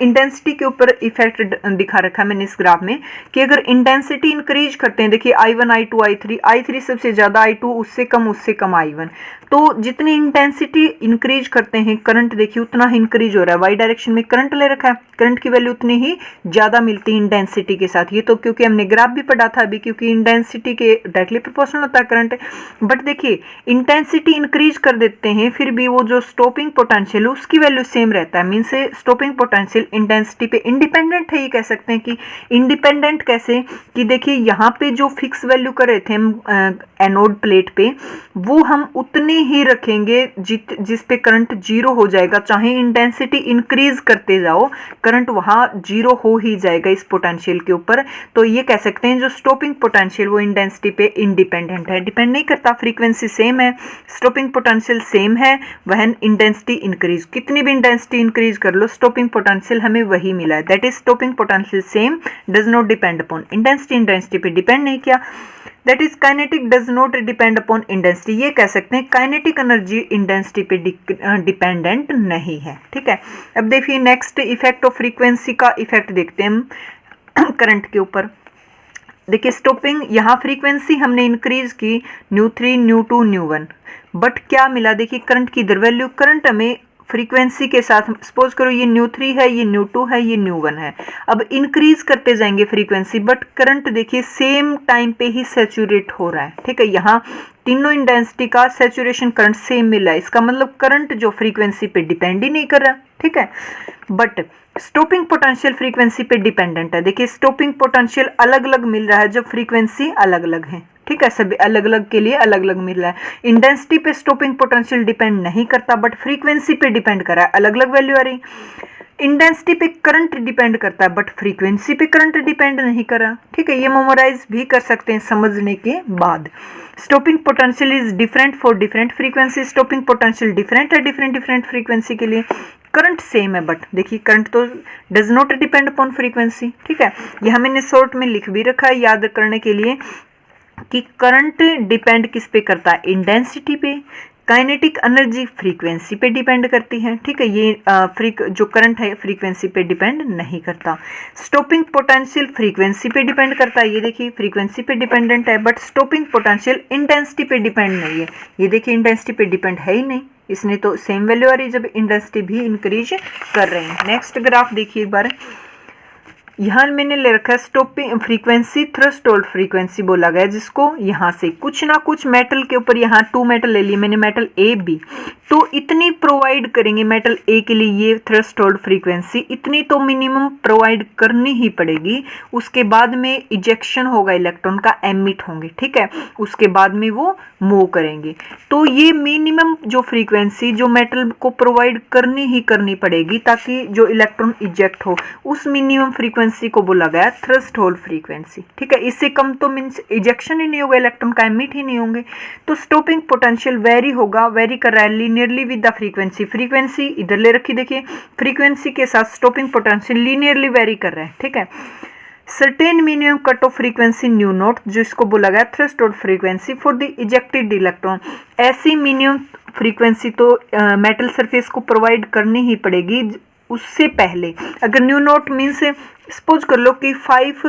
इंटेंसिटी के ऊपर इफेक्ट दिखा रखा है मैंने इस ग्राफ में कि अगर इंटेंसिटी इंक्रीज करते हैं, देखिए I1 I2 I3 सबसे ज्यादा, I2 उससे कम I1, तो जितनी इंटेंसिटी इंक्रीज करते हैं करंट देखिए उतना ही इंक्रीज हो रहा है। वाई डायरेक्शन में करंट ले रखा है, करंट की वैल्यू उतनी ही ज्यादा मिलती है इंटेंसिटी के साथ। ये तो क्योंकि हमने ग्राफ भी पढ़ा था अभी, क्योंकि इंटेंसिटी के डायरेक्टली प्रोपोर्शनल होता है करंट। बट देखिए इंटेंसिटी इंक्रीज कर देते हैं, फिर भी वो जो स्टॉपिंग पोटेंशियल है उसकी वैल्यू सेम रहता है, मीन से स्टॉपिंग पोटेंशियल इंटेंसिटी पे इंडिपेंडेंट है। ये कह सकते हैं कि इंडिपेंडेंट कैसे, कि देखिए यहाँ पे जो फिक्स वैल्यू कर रहे थे हम एनोड प्लेट पे, वो हम उतनी ही रखेंगे जिस पे करंट जीरो हो जाएगा। चाहे इंटेंसिटी इंक्रीज करते जाओ, करंट वहां जीरो हो ही जाएगा इस पोटेंशियल के ऊपर। तो ये कह सकते हैं जो स्टॉपिंग पोटेंशियल वो इंटेंसिटी पे इंडिपेंडेंट है, डिपेंड नहीं करता। फ्रीक्वेंसी सेम है, स्टॉपिंग पोटेंशियल सेम है, वहन इंटेंसिटी इंक्रीज, कितनी भी इंटेंसिटी इंक्रीज कर लो स्टॉपिंग पोटेंशियल हमें वही मिला है, that is stopping potential same does not depend upon intensity पे डिपेंड नहीं किया। That is kinetic does not depend upon intensity, ये कह सकते हैं काइनेटिक एनर्जी इंटेंसिटी पे डिपेंडेंट नहीं है, ठीक है। अब देखिए नेक्स्ट इफेक्ट ऑफ फ्रीक्वेंसी का इफेक्ट देखते हैं हम करंट के ऊपर। देखिए स्टॉपिंग, यहाँ फ्रीक्वेंसी हमने इंक्रीज की न्यू3 न्यू2 न्यू1, बट क्या मिला? देखिए करंट की इधर वैल्यू, करंट हमें फ्रीक्वेंसी के साथ, सपोज करो ये न्यू3 है, ये न्यू2 है, ये न्यू1 है, अब इंक्रीज करते जाएंगे फ्रीक्वेंसी, बट करंट देखिए सेम टाइम पे ही सैचुरेट हो रहा है, ठीक है। यहाँ तीनों इंटेंसिटी का सैचुरेशन करंट सेम मिला है, इसका मतलब करंट जो फ्रीक्वेंसी पे डिपेंड ही नहीं कर रहा, ठीक है। बट स्टॉपिंग पोटेंशियल फ्रीक्वेंसी पे डिपेंडेंट है। देखिए स्टॉपिंग पोटेंशियल अलग अलग मिल रहा है जब फ्रीक्वेंसी अलग अलग है, ठीक है, सभी अलग अलग के लिए अलग अलग मिल रहा है। इंटेंसिटी पे स्टॉपिंग पोटेंशियल डिपेंड नहीं करता, बट फ्रीक्वेंसी पे डिपेंड कर रहा है, अलग अलग वैल्यू आ रही। इंटेंसिटी पे करंट डिपेंड करता है, बट फ्रीक्वेंसी पे करंट डिपेंड नहीं कर रहा, ठीक है। ये मेमोराइज भी कर सकते हैं समझने के बाद। Stopping potential is different for different frequency, stopping potential different है डिफरेंट फ्रीक्वेंसी के लिए। करंट सेम है, बट देखिए करंट तो does not depend upon frequency, ठीक है। यह मैंने शॉर्ट में लिख भी रखा है याद करने के लिए कि करंट डिपेंड किस पे करता है, इंटेंसिटी पे, काइनेटिक एनर्जी फ्रीक्वेंसी पे डिपेंड करती है, ठीक है। ये जो करंट है फ्रीक्वेंसी पे डिपेंड नहीं करता। स्टॉपिंग पोटेंशियल फ्रीक्वेंसी पे डिपेंड करता है, ये देखिए फ्रीक्वेंसी पे डिपेंडेंट है, बट स्टॉपिंग पोटेंशियल इंटेंसिटी पे डिपेंड नहीं है। ये देखिए इंटेंसिटी पे डिपेंड है ही नहीं, इसने तो सेम वैल्यू आ रही है जब इंटेंसिटी भी इंक्रीज कर रहे हैं। नेक्स्ट ग्राफ देखिए एक बार, यहाँ मैंने ले रखा है स्टॉपिंग फ्रीक्वेंसी थ्रेशोल्ड फ्रीक्वेंसी बोला गया, जिसको यहाँ से कुछ ना कुछ मेटल के ऊपर, यहाँ 2 मेटल ले लिए मैंने, मेटल ए बी, तो इतनी प्रोवाइड करेंगे मेटल ए के लिए ये थ्रेशोल्ड फ्रीक्वेंसी, इतनी तो मिनिमम प्रोवाइड करनी ही पड़ेगी। उसके बाद में इजेक्शन होगा, इलेक्ट्रॉन का एमिट होंगे, ठीक है, उसके बाद में वो मूव करेंगे। तो ये मिनिमम जो फ्रीक्वेंसी जो मेटल को प्रोवाइड करनी ही करनी पड़ेगी ताकि जो इलेक्ट्रॉन इजेक्ट हो, उस मिनिमम फ्रीक्वेंसी को बोला गया थ्रेशोल्ड फ्रीक्वेंसी, ठीक है। इससे कम तो मीन्स इजेक्शन ही नहीं होगा, इलेक्ट्रॉन का एमिट ही नहीं होंगे। तो स्टॉपिंग पोटेंशियल वेरी होगा, वेरी कर रहा है linearly with the frequency, frequency इधर ले रखी देखिए, फ्रीक्वेंसी के साथ स्टॉपिंग पोटेंशियल लीनियरली वेरी कर रहे हैं, ठीक है। Certain minimum cut off frequency new note, जो इसको बोला गया threshold frequency for the ejected electron, ऐसी मिनिमम फ्रीक्वेंसी तो मेटल सरफेस को प्रोवाइड करनी ही पड़ेगी। उससे पहले अगर न्यू नोट मीन्स सपोज कर लो कि 5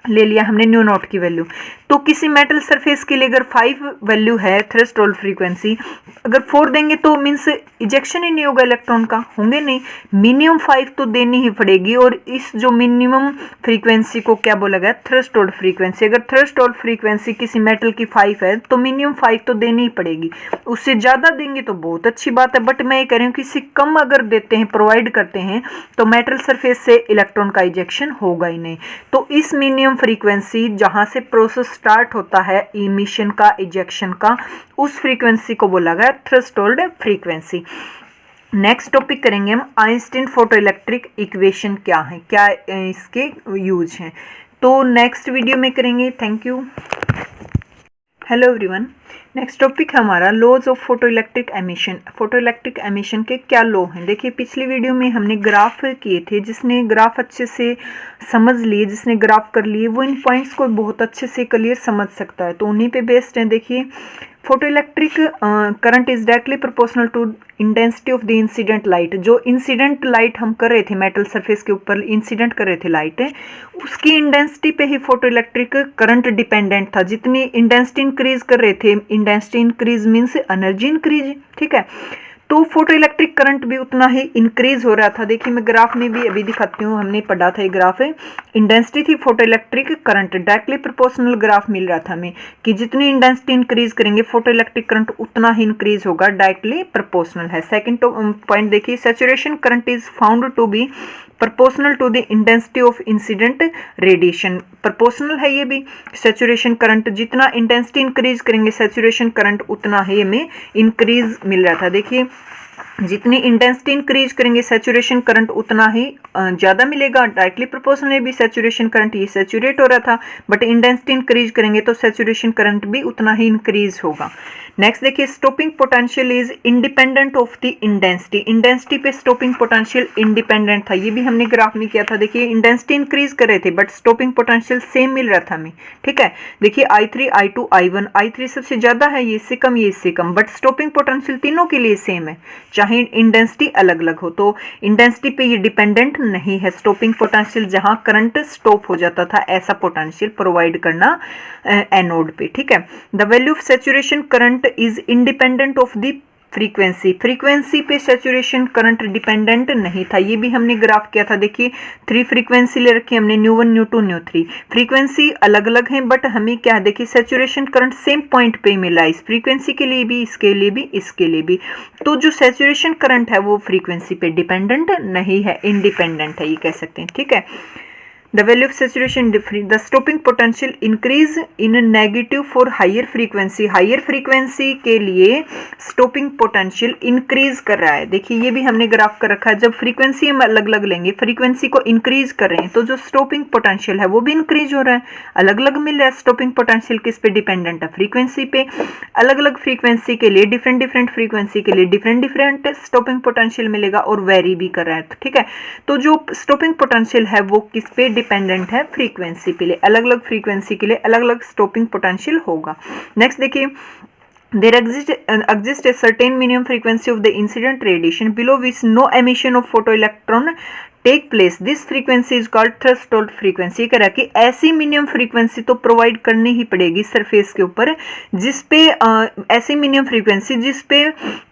ले लिया हमने न्यू नोट की वैल्यू, तो किसी मेटल सरफेस के लिए अगर 5 वैल्यू है थ्रेशोल्ड फ्रीक्वेंसी, अगर 4 देंगे तो मीन्स इजेक्शन ही नहीं होगा, इलेक्ट्रॉन का होंगे नहीं, मिनिमम 5 तो देनी ही पड़ेगी। और इस जो मिनिमम फ्रीक्वेंसी को क्या बोला गया, थ्रेशोल्ड फ्रीक्वेंसी। अगर थ्रेशोल्ड फ्रीक्वेंसी किसी मेटल की 5 है तो मिनिमम 5 तो देनी ही पड़ेगी, उससे ज़्यादा देंगे तो बहुत अच्छी बात है, बट मैं ये कह रही हूँ कि इससे कम अगर देते हैं, प्रोवाइड करते हैं, तो मेटल सरफेस से इलेक्ट्रॉन का इजेक्शन होगा ही नहीं। तो इस मिनिमम फ्रीक्वेंसी जहां से प्रोसेस स्टार्ट होता है इमिशन का, इजेक्शन का, उस फ्रीक्वेंसी को बोला गया थ्रेशोल्ड फ्रीक्वेंसी। नेक्स्ट टॉपिक करेंगे हम आइंस्टीन फोटोइलेक्ट्रिक इक्वेशन क्या है, क्या इसके यूज हैं, तो नेक्स्ट वीडियो में करेंगे। Thank you. Hello everyone, next topic है हमारा laws of photoelectric emission. Photoelectric emission के क्या लॉ हैं, देखिए पिछली वीडियो में हमने ग्राफ किए थे, जिसने ग्राफ अच्छे से समझ लिए, जिसने ग्राफ कर लिए, वो इन पॉइंट्स को बहुत अच्छे से क्लियर समझ सकता है, तो उन्हीं पे बेस्ड है। देखिए photoelectric current is directly proportional to intensity of the incident light. जो इंसिडेंट लाइट हम कर रहे थे, मेटल सरफेस के ऊपर इंसिडेंट कर रहे थे लाइट, उसकी इंटेंसिटी पे ही फोटोइलेक्ट्रिक करंट डिपेंडेंट था। जितनी इंटेंसिटी इंक्रीज कर रहे थे, intensity increase means energy increase, ठीक है, तो फोटो इलेक्ट्रिक करंट भी उतना ही इंक्रीज हो रहा था। देखिए मैं ग्राफ में भी अभी दिखाती हूँ, हमने पढ़ा था ये ग्राफ है, इंटेंसिटी थी photoelectric current, directly proportional graph मिल रहा था हमें कि जितनी इंटेंसिटी इंक्रीज करेंगे फोटो इलेक्ट्रिक करंट उतना ही इंक्रीज होगा, डायरेक्टली प्रोपोर्शनल है। सेकंड पॉइंट देखिए, saturation current is found to be proportional to the intensity of incident radiation. Proportional है ये भी, सैचुरेशन करंट जितना इंटेंसिटी इंक्रीज करेंगे सैचुरेशन करंट उतना ही हमें इंक्रीज मिल रहा था। देखिए जितनी इंटेंसिटी इंक्रीज करेंगे सैचुरेशन करंट उतना ही ज़्यादा मिलेगा, डायरेक्टली प्रोपोर्शनल भी सैचुरेशन करंट, ये सैचुरेट हो रहा था, बट इंटेंसिटी इंक्रीज करेंगे तो सैचुरेशन करंट भी उतना ही इंक्रीज होगा। नेक्स्ट देखिए, stopping potential is independent of the intensity. Intensity पे स्टॉपिंग पोटेंशियल इंडिपेंडेंट था, ये भी हमने ग्राफ में किया था। देखिए इंटेंसिटी इंक्रीज कर रहे थे बट स्टॉपिंग पोटेंशियल सेम मिल रहा था हमें, ठीक है। देखिए I3 I2 I1, I3 सबसे ज़्यादा है, ये इससे कम, ये इससे कम, बट स्टॉपिंग पोटेंशियल तीनों के लिए सेम है, चाहे इंटेंसिटी अलग अलग हो। तो इंटेंसिटी पे ये डिपेंडेंट नहीं है। स्टॉपिंग पोटेंशियल जहां करंट स्टॉप हो जाता था ऐसा पोटेंशियल प्रोवाइड करना एनोड पे, ठीक है। The value of saturation current is independent of the frequency. Frequency पे सैचुरेशन करंट डिपेंडेंट नहीं था, ये भी हमने ग्राफ किया था। देखिए 3 फ्रीक्वेंसी ले रखी हमने, न्यू1 न्यू2 न्यू3, फ्रीक्वेंसी अलग अलग हैं बट हमें क्या है, देखिए सैचुरेशन करंट सेम पॉइंट पे मिला, इस फ्रीक्वेंसी के लिए भी, इसके लिए भी, इसके लिए भी। तो जो सैचुरेशन करंट है वो फ्रीक्वेंसी पे डिपेंडेंट नहीं है, इंडिपेंडेंट है, ये कह सकते हैं, ठीक है। The value of saturation difference, the stopping potential increase in negative for higher frequency, higher frequency के लिए स्टॉपिंग पोटेंशियल इंक्रीज कर रहा है। देखिए ये भी हमने ग्राफ कर रखा है, जब फ्रीक्वेंसी हम अलग अलग लेंगे, फ्रीक्वेंसी को इंक्रीज कर रहे हैं तो जो स्टॉपिंग पोटेंशियल है वो भी इंक्रीज हो रहा है, अलग अलग मिल रहा है। स्टॉपिंग पोटेंशियल किस पे डिपेंडेंट है? फ्रीक्वेंसी पे। अलग अलग फ्रीक्वेंसी के लिए डिफरेंट फ्रीक्वेंसी के लिए डिफरेंट स्टॉपिंग पोटेंशियल मिलेगा और वेरी भी कर रहा है, ठीक है। तो जो स्टॉपिंग पोटेंशियल है वो किस पे डिपेंडेंट है? फ्रीक्वेंसी पे। अलग अलग फ्रीक्वेंसी के लिए अलग अलग स्टॉपिंग पोटेंशियल होगा। नेक्स्ट देखिए, there exists a certain minimum frequency of the incident radiation below which no emission of photoelectron take place, this frequency is called threshold frequency. कह रहा कि ऐसी मिनिमम फ्रीक्वेंसी तो प्रोवाइड करनी ही पड़ेगी सरफेस के ऊपर जिसपे ऐसी मिनिमम फ्रीक्वेंसी जिसपे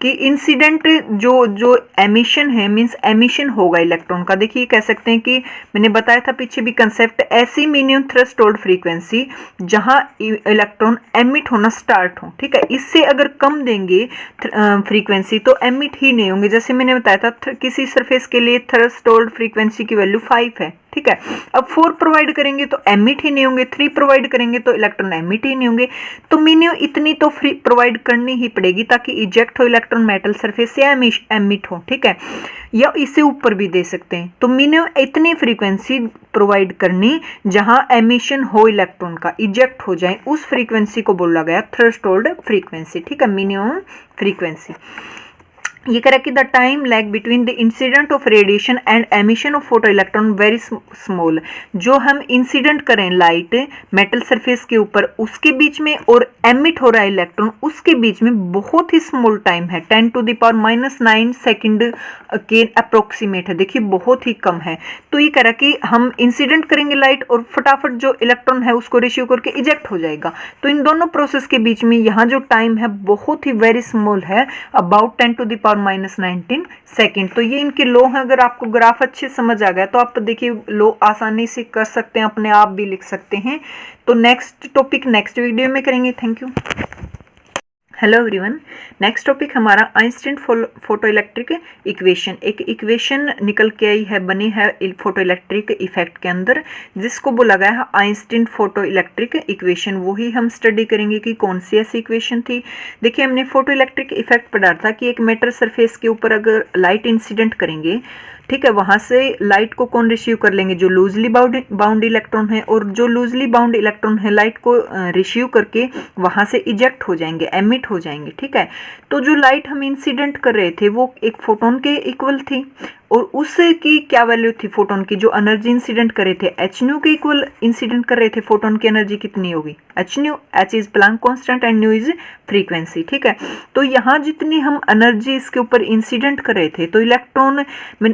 कि इंसिडेंट जो एमिशन है, मींस एमिशन होगा इलेक्ट्रॉन का। देखिए कह सकते हैं कि मैंने बताया था पीछे भी कंसेप्ट, ऐसी मिनिमम थ्रेशोल्ड फ्रीक्वेंसी जहां इलेक्ट्रॉन एमिट होना स्टार्ट हो, ठीक है। इससे अगर कम देंगे फ्रीक्वेंसी तो एमिट ही नहीं होंगे। जैसे मैंने बताया था किसी सरफेस के लिए थ्रेशोल्ड फ्रीक्वेंसी की वैल्यू 5 है, ठीक है। अब 4 प्रोवाइड करेंगे तो एमिट ही नहीं होंगे, 3 प्रोवाइड करेंगे तो इलेक्ट्रॉन एमिट ही नहीं होंगे। तो मिनिमम इतनी तो फ्री प्रोवाइड करनी ही पड़ेगी ताकि इजेक्ट हो इलेक्ट्रॉन मेटल सरफेस से एमिट हो, ठीक है। या इससे ऊपर भी दे सकते हैं। तो मिनिमम इतनी फ्रीक्वेंसी प्रोवाइड करनी जहां एमिशन हो इलेक्ट्रॉन का, इजेक्ट हो जाए, उस फ्रीक्वेंसी को बोला गया थ्रेशोल्ड फ्रीक्वेंसी, ठीक है, मिनिमम फ्रीक्वेंसी। ये कह रहा कि the time lag between the incident of radiation and emission of photo electron very small. जो हम इंसिडेंट करें लाइट मेटल सरफेस के ऊपर, उसके बीच में और एमिट हो रहा है इलेक्ट्रॉन, उसके बीच में बहुत ही स्मॉल टाइम है, 10⁻⁹ सेकंड के अप्रोक्सीमेट है। देखिए बहुत ही कम है। तो ये कह रहा कि हम इंसिडेंट करेंगे लाइट और फटाफट जो इलेक्ट्रॉन है उसको रिसीव करके इजेक्ट हो जाएगा। तो इन दोनों प्रोसेस के बीच में यहाँ जो टाइम है बहुत ही वेरी स्मॉल है, अबाउट 10⁻⁻19 सेकेंड। तो ये इनके लो हैं। अगर आपको ग्राफ अच्छे समझ आ गया तो आप देखिए लो आसानी से कर सकते हैं, अपने आप भी लिख सकते हैं। तो नेक्स्ट टॉपिक नेक्स्ट वीडियो में करेंगे। Thank you. Hello everyone, next topic हमारा आइंस्टीन फोटो इलेक्ट्रिक इक्वेशन। एक इक्वेशन निकल के आई है, बनी है फोटो इलेक्ट्रिक इफेक्ट के अंदर, जिसको बोला गया है आइंस्टीन फोटो इलेक्ट्रिक इक्वेशन। वही हम स्टडी करेंगे कि कौन सी ऐसी इक्वेशन थी। देखिए हमने फोटो इलेक्ट्रिक इफेक्ट पढ़ा था कि एक मेटल सरफेस के ऊपर अगर लाइट इंसिडेंट करेंगे, ठीक है, वहां से लाइट को कौन रिसीव कर लेंगे? जो लूजली बाउंड इलेक्ट्रॉन है, और जो लूजली बाउंड इलेक्ट्रॉन है लाइट को रिसीव करके वहां से इजेक्ट हो जाएंगे, एमिट हो जाएंगे, ठीक है। तो जो लाइट हम इंसिडेंट कर रहे थे वो एक फोटोन के इक्वल थी, और उसकी क्या वैल्यू थी फोटोन की? जो एनर्जी इंसिडेंट कर रहे थे एच न्यू के इक्वल इंसिडेंट कर रहे थे, फोटोन की एनर्जी कितनी होगी? H nu. H is Planck constant and nu is frequency, ठीक है। तो यहाँ जितनी हम एनर्जी इसके ऊपर इंसिडेंट कर रहे थे, तो इलेक्ट्रॉन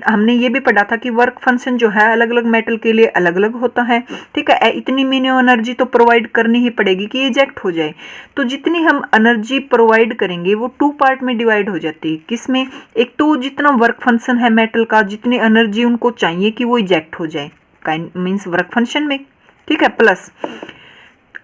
हमने ये भी पढ़ा था कि वर्क फंक्शन जो है अलग अलग मेटल के लिए अलग अलग होता है, ठीक है। इतनी मिनिमम एनर्जी तो प्रोवाइड करनी ही पड़ेगी कि इजेक्ट हो जाए। तो जितनी हम एनर्जी प्रोवाइड करेंगे वो 2 पार्ट में डिवाइड हो जाती है। किसमें? एक तो जितना वर्क फंक्शन है मेटल का, जितनी एनर्जी उनको चाहिए कि वो इजेक्ट हो जाए, मींस वर्क फंक्शन में, ठीक है। प्लस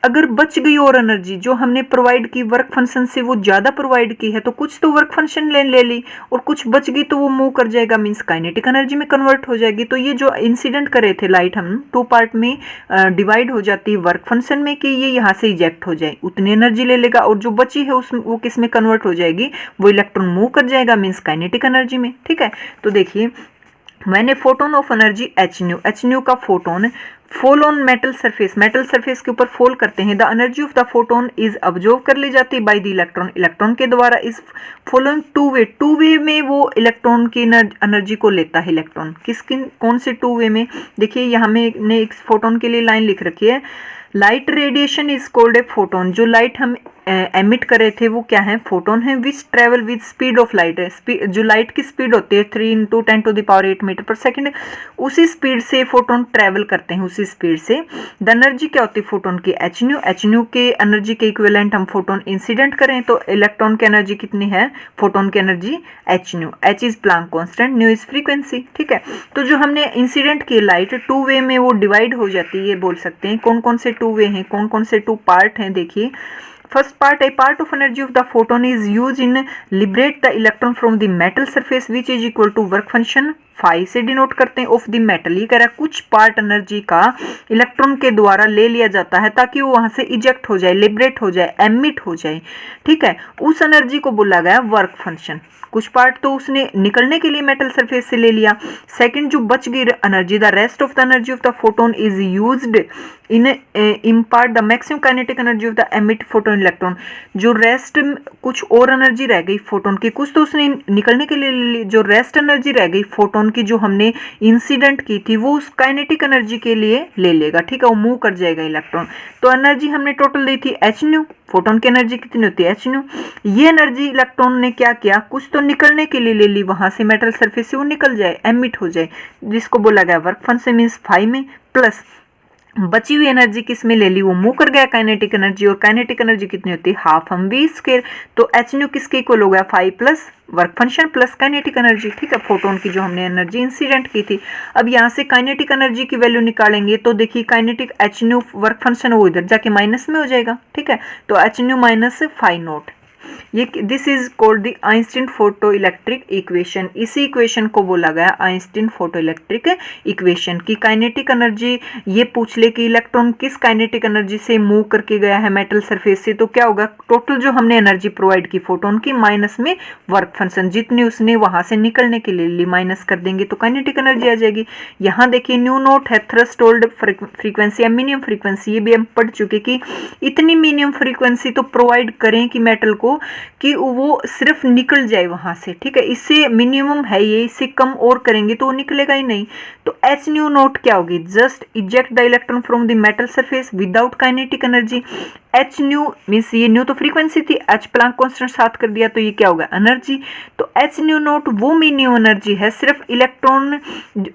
अगर बच गई और एनर्जी जो हमने प्रोवाइड की वर्क फंक्शन से वो ज्यादा प्रोवाइड की है, तो कुछ तो वर्क फंक्शन ले ली और कुछ बच गई तो वो मूव कर जाएगा, मींस काइनेटिक एनर्जी में कन्वर्ट हो जाएगी। तो ये जो इंसिडेंट कर रहे थे लाइट, हम 2 पार्ट में डिवाइड हो जाती है वर्क फंक्शन में कि ये यहाँ से इजेक्ट हो जाए, उतनी एनर्जी ले लेगा, और जो बची है उसमें वो किस में कन्वर्ट हो जाएगी? वो इलेक्ट्रॉन मूव कर जाएगा, मींस काइनेटिक एनर्जी में, ठीक है। तो देखिए मैंने photon of energy H nu का photon fall on metal surface के ऊपर फॉल करते हैं। The energy of the photon is observe कर ली जाती है बाय द इलेक्ट्रॉन के द्वारा। इस फॉलोइंग टू वे में वो इलेक्ट्रॉन की एनर्जी को लेता है। इलेक्ट्रॉन कौन से 2 वे में? देखिए यहाँ मैंने एक फोटोन के लिए लाइन लिख रखी है, light radiation is called a photon. जो लाइट हम एमिट कर रहे थे वो क्या है? फोटोन है, which travel with speed of light है। जो लाइट की स्पीड होती है 3 × 10⁸ मीटर पर सेकंड, उसी स्पीड से फोटोन ट्रेवल करते हैं, उसी स्पीड से। द एनर्जी क्या होती है फोटोन की? एच न्यू के एनर्जी के इक्विवेलेंट हम फोटोन इंसिडेंट करें तो इलेक्ट्रॉन की एनर्जी कितनी है? फोटोन की energy H nu. H is Planck constant, nu is frequency, ठीक है। तो जो हमने इंसिडेंट की लाइट 2 वे में वो डिवाइड हो जाती है, ये बोल सकते हैं। कौन कौन से 2 वे हैं, कौन कौन से 2 पार्ट हैं? देखिए first part, a part of energy of the photon is used in liberate the electron from the metal surface which is equal to work function phi से डिनोट करते हैं, ऑफ द मेटल। ये कह रहा है कुछ पार्ट एनर्जी का electron के द्वारा ले लिया जाता है ताकि वो वहां से इजेक्ट हो जाए, लिबरेट हो जाए, एमिट हो जाए, ठीक है। उस एनर्जी को बोला गया वर्क फंक्शन। कुछ पार्ट तो उसने निकलने के लिए मेटल सरफेस से ले लिया। सेकंड, जो बच गई energy, the rest of the energy of the photon is used in impart the maximum kinetic energy of the emit photon electron. जो रेस्ट कुछ और एनर्जी रह गई फोटोन की, कुछ तो उसने निकलने के लिए ले ली, जो रेस्ट एनर्जी रह गई फोटोन की जो हमने इंसिडेंट की थी वो उस काइनेटिक एनर्जी के लिए ले लेगा, ठीक है, वो मूव कर जाएगा इलेक्ट्रॉन। तो एनर्जी हमने टोटल दी थी एच न्यू, फोटोन की एनर्जी कितनी होती है एच न्यू। ये एनर्जी इलेक्ट्रॉन ने क्या किया, कुछ तो निकलने के लिए ले ली वहां से मेटल सरफेस से, वो निकल जाए, एमिट हो जाए, जिसको बोला गया वर्क फंक्शन मींस फाई में, प्लस बची हुई एनर्जी किस में ले ली, वो मूव कर गया काइनेटिक एनर्जी, और काइनेटिक एनर्जी कितनी होती है हाफ एम वी स्क्वायर। तो एच न्यू किसके इक्वल हो गया, phi plus work function plus kinetic energy, ठीक है, फोटोन की जो हमने एनर्जी इंसिडेंट की थी। अब यहाँ से काइनेटिक एनर्जी की वैल्यू निकालेंगे तो देखिए kinetic H new work function वो इधर जाके माइनस में हो जाएगा, ठीक है। तो H nu minus phi naught, ये this is called the Einstein photoelectric equation. इसी इक्वेशन को बोला गया आइंस्टीन फोटो इलेक्ट्रिक इक्वेशन की। काइनेटिक एनर्जी ये पूछ ले कि इलेक्ट्रॉन किस काइनेटिक एनर्जी से मूव करके गया है मेटल सरफेस से, तो क्या होगा, टोटल जो हमने एनर्जी प्रोवाइड की फोटोन की माइनस में वर्क फंक्शन, जितनी उसने वहां से निकलने के लिए ली माइनस कर देंगे तो काइनेटिक एनर्जी आ जाएगी। यहाँ देखिए न्यू नोट है थ्रेशोल्ड फ्रीक्वेंसी या मिनिमम फ्रीक्वेंसी, ये भी हम पढ़ चुके कि इतनी मिनिमम फ्रीक्वेंसी तो प्रोवाइड करें कि मेटल को कि वो सिर्फ निकल जाए वहां से, ठीक है। इससे मिनिमम है ये, इससे कम और करेंगे तो वो निकलेगा ही नहीं। तो एच न्यू नोट क्या होगी, just eject the electron from the metal surface without kinetic energy. H new means ये न्यू तो फ्रीक्वेंसी थी, एच प्लांक कांस्टेंट साथ कर दिया तो ये क्या होगा एनर्जी। तो एच न्यू नोट वो मिनिमम एनर्जी है, सिर्फ इलेक्ट्रॉन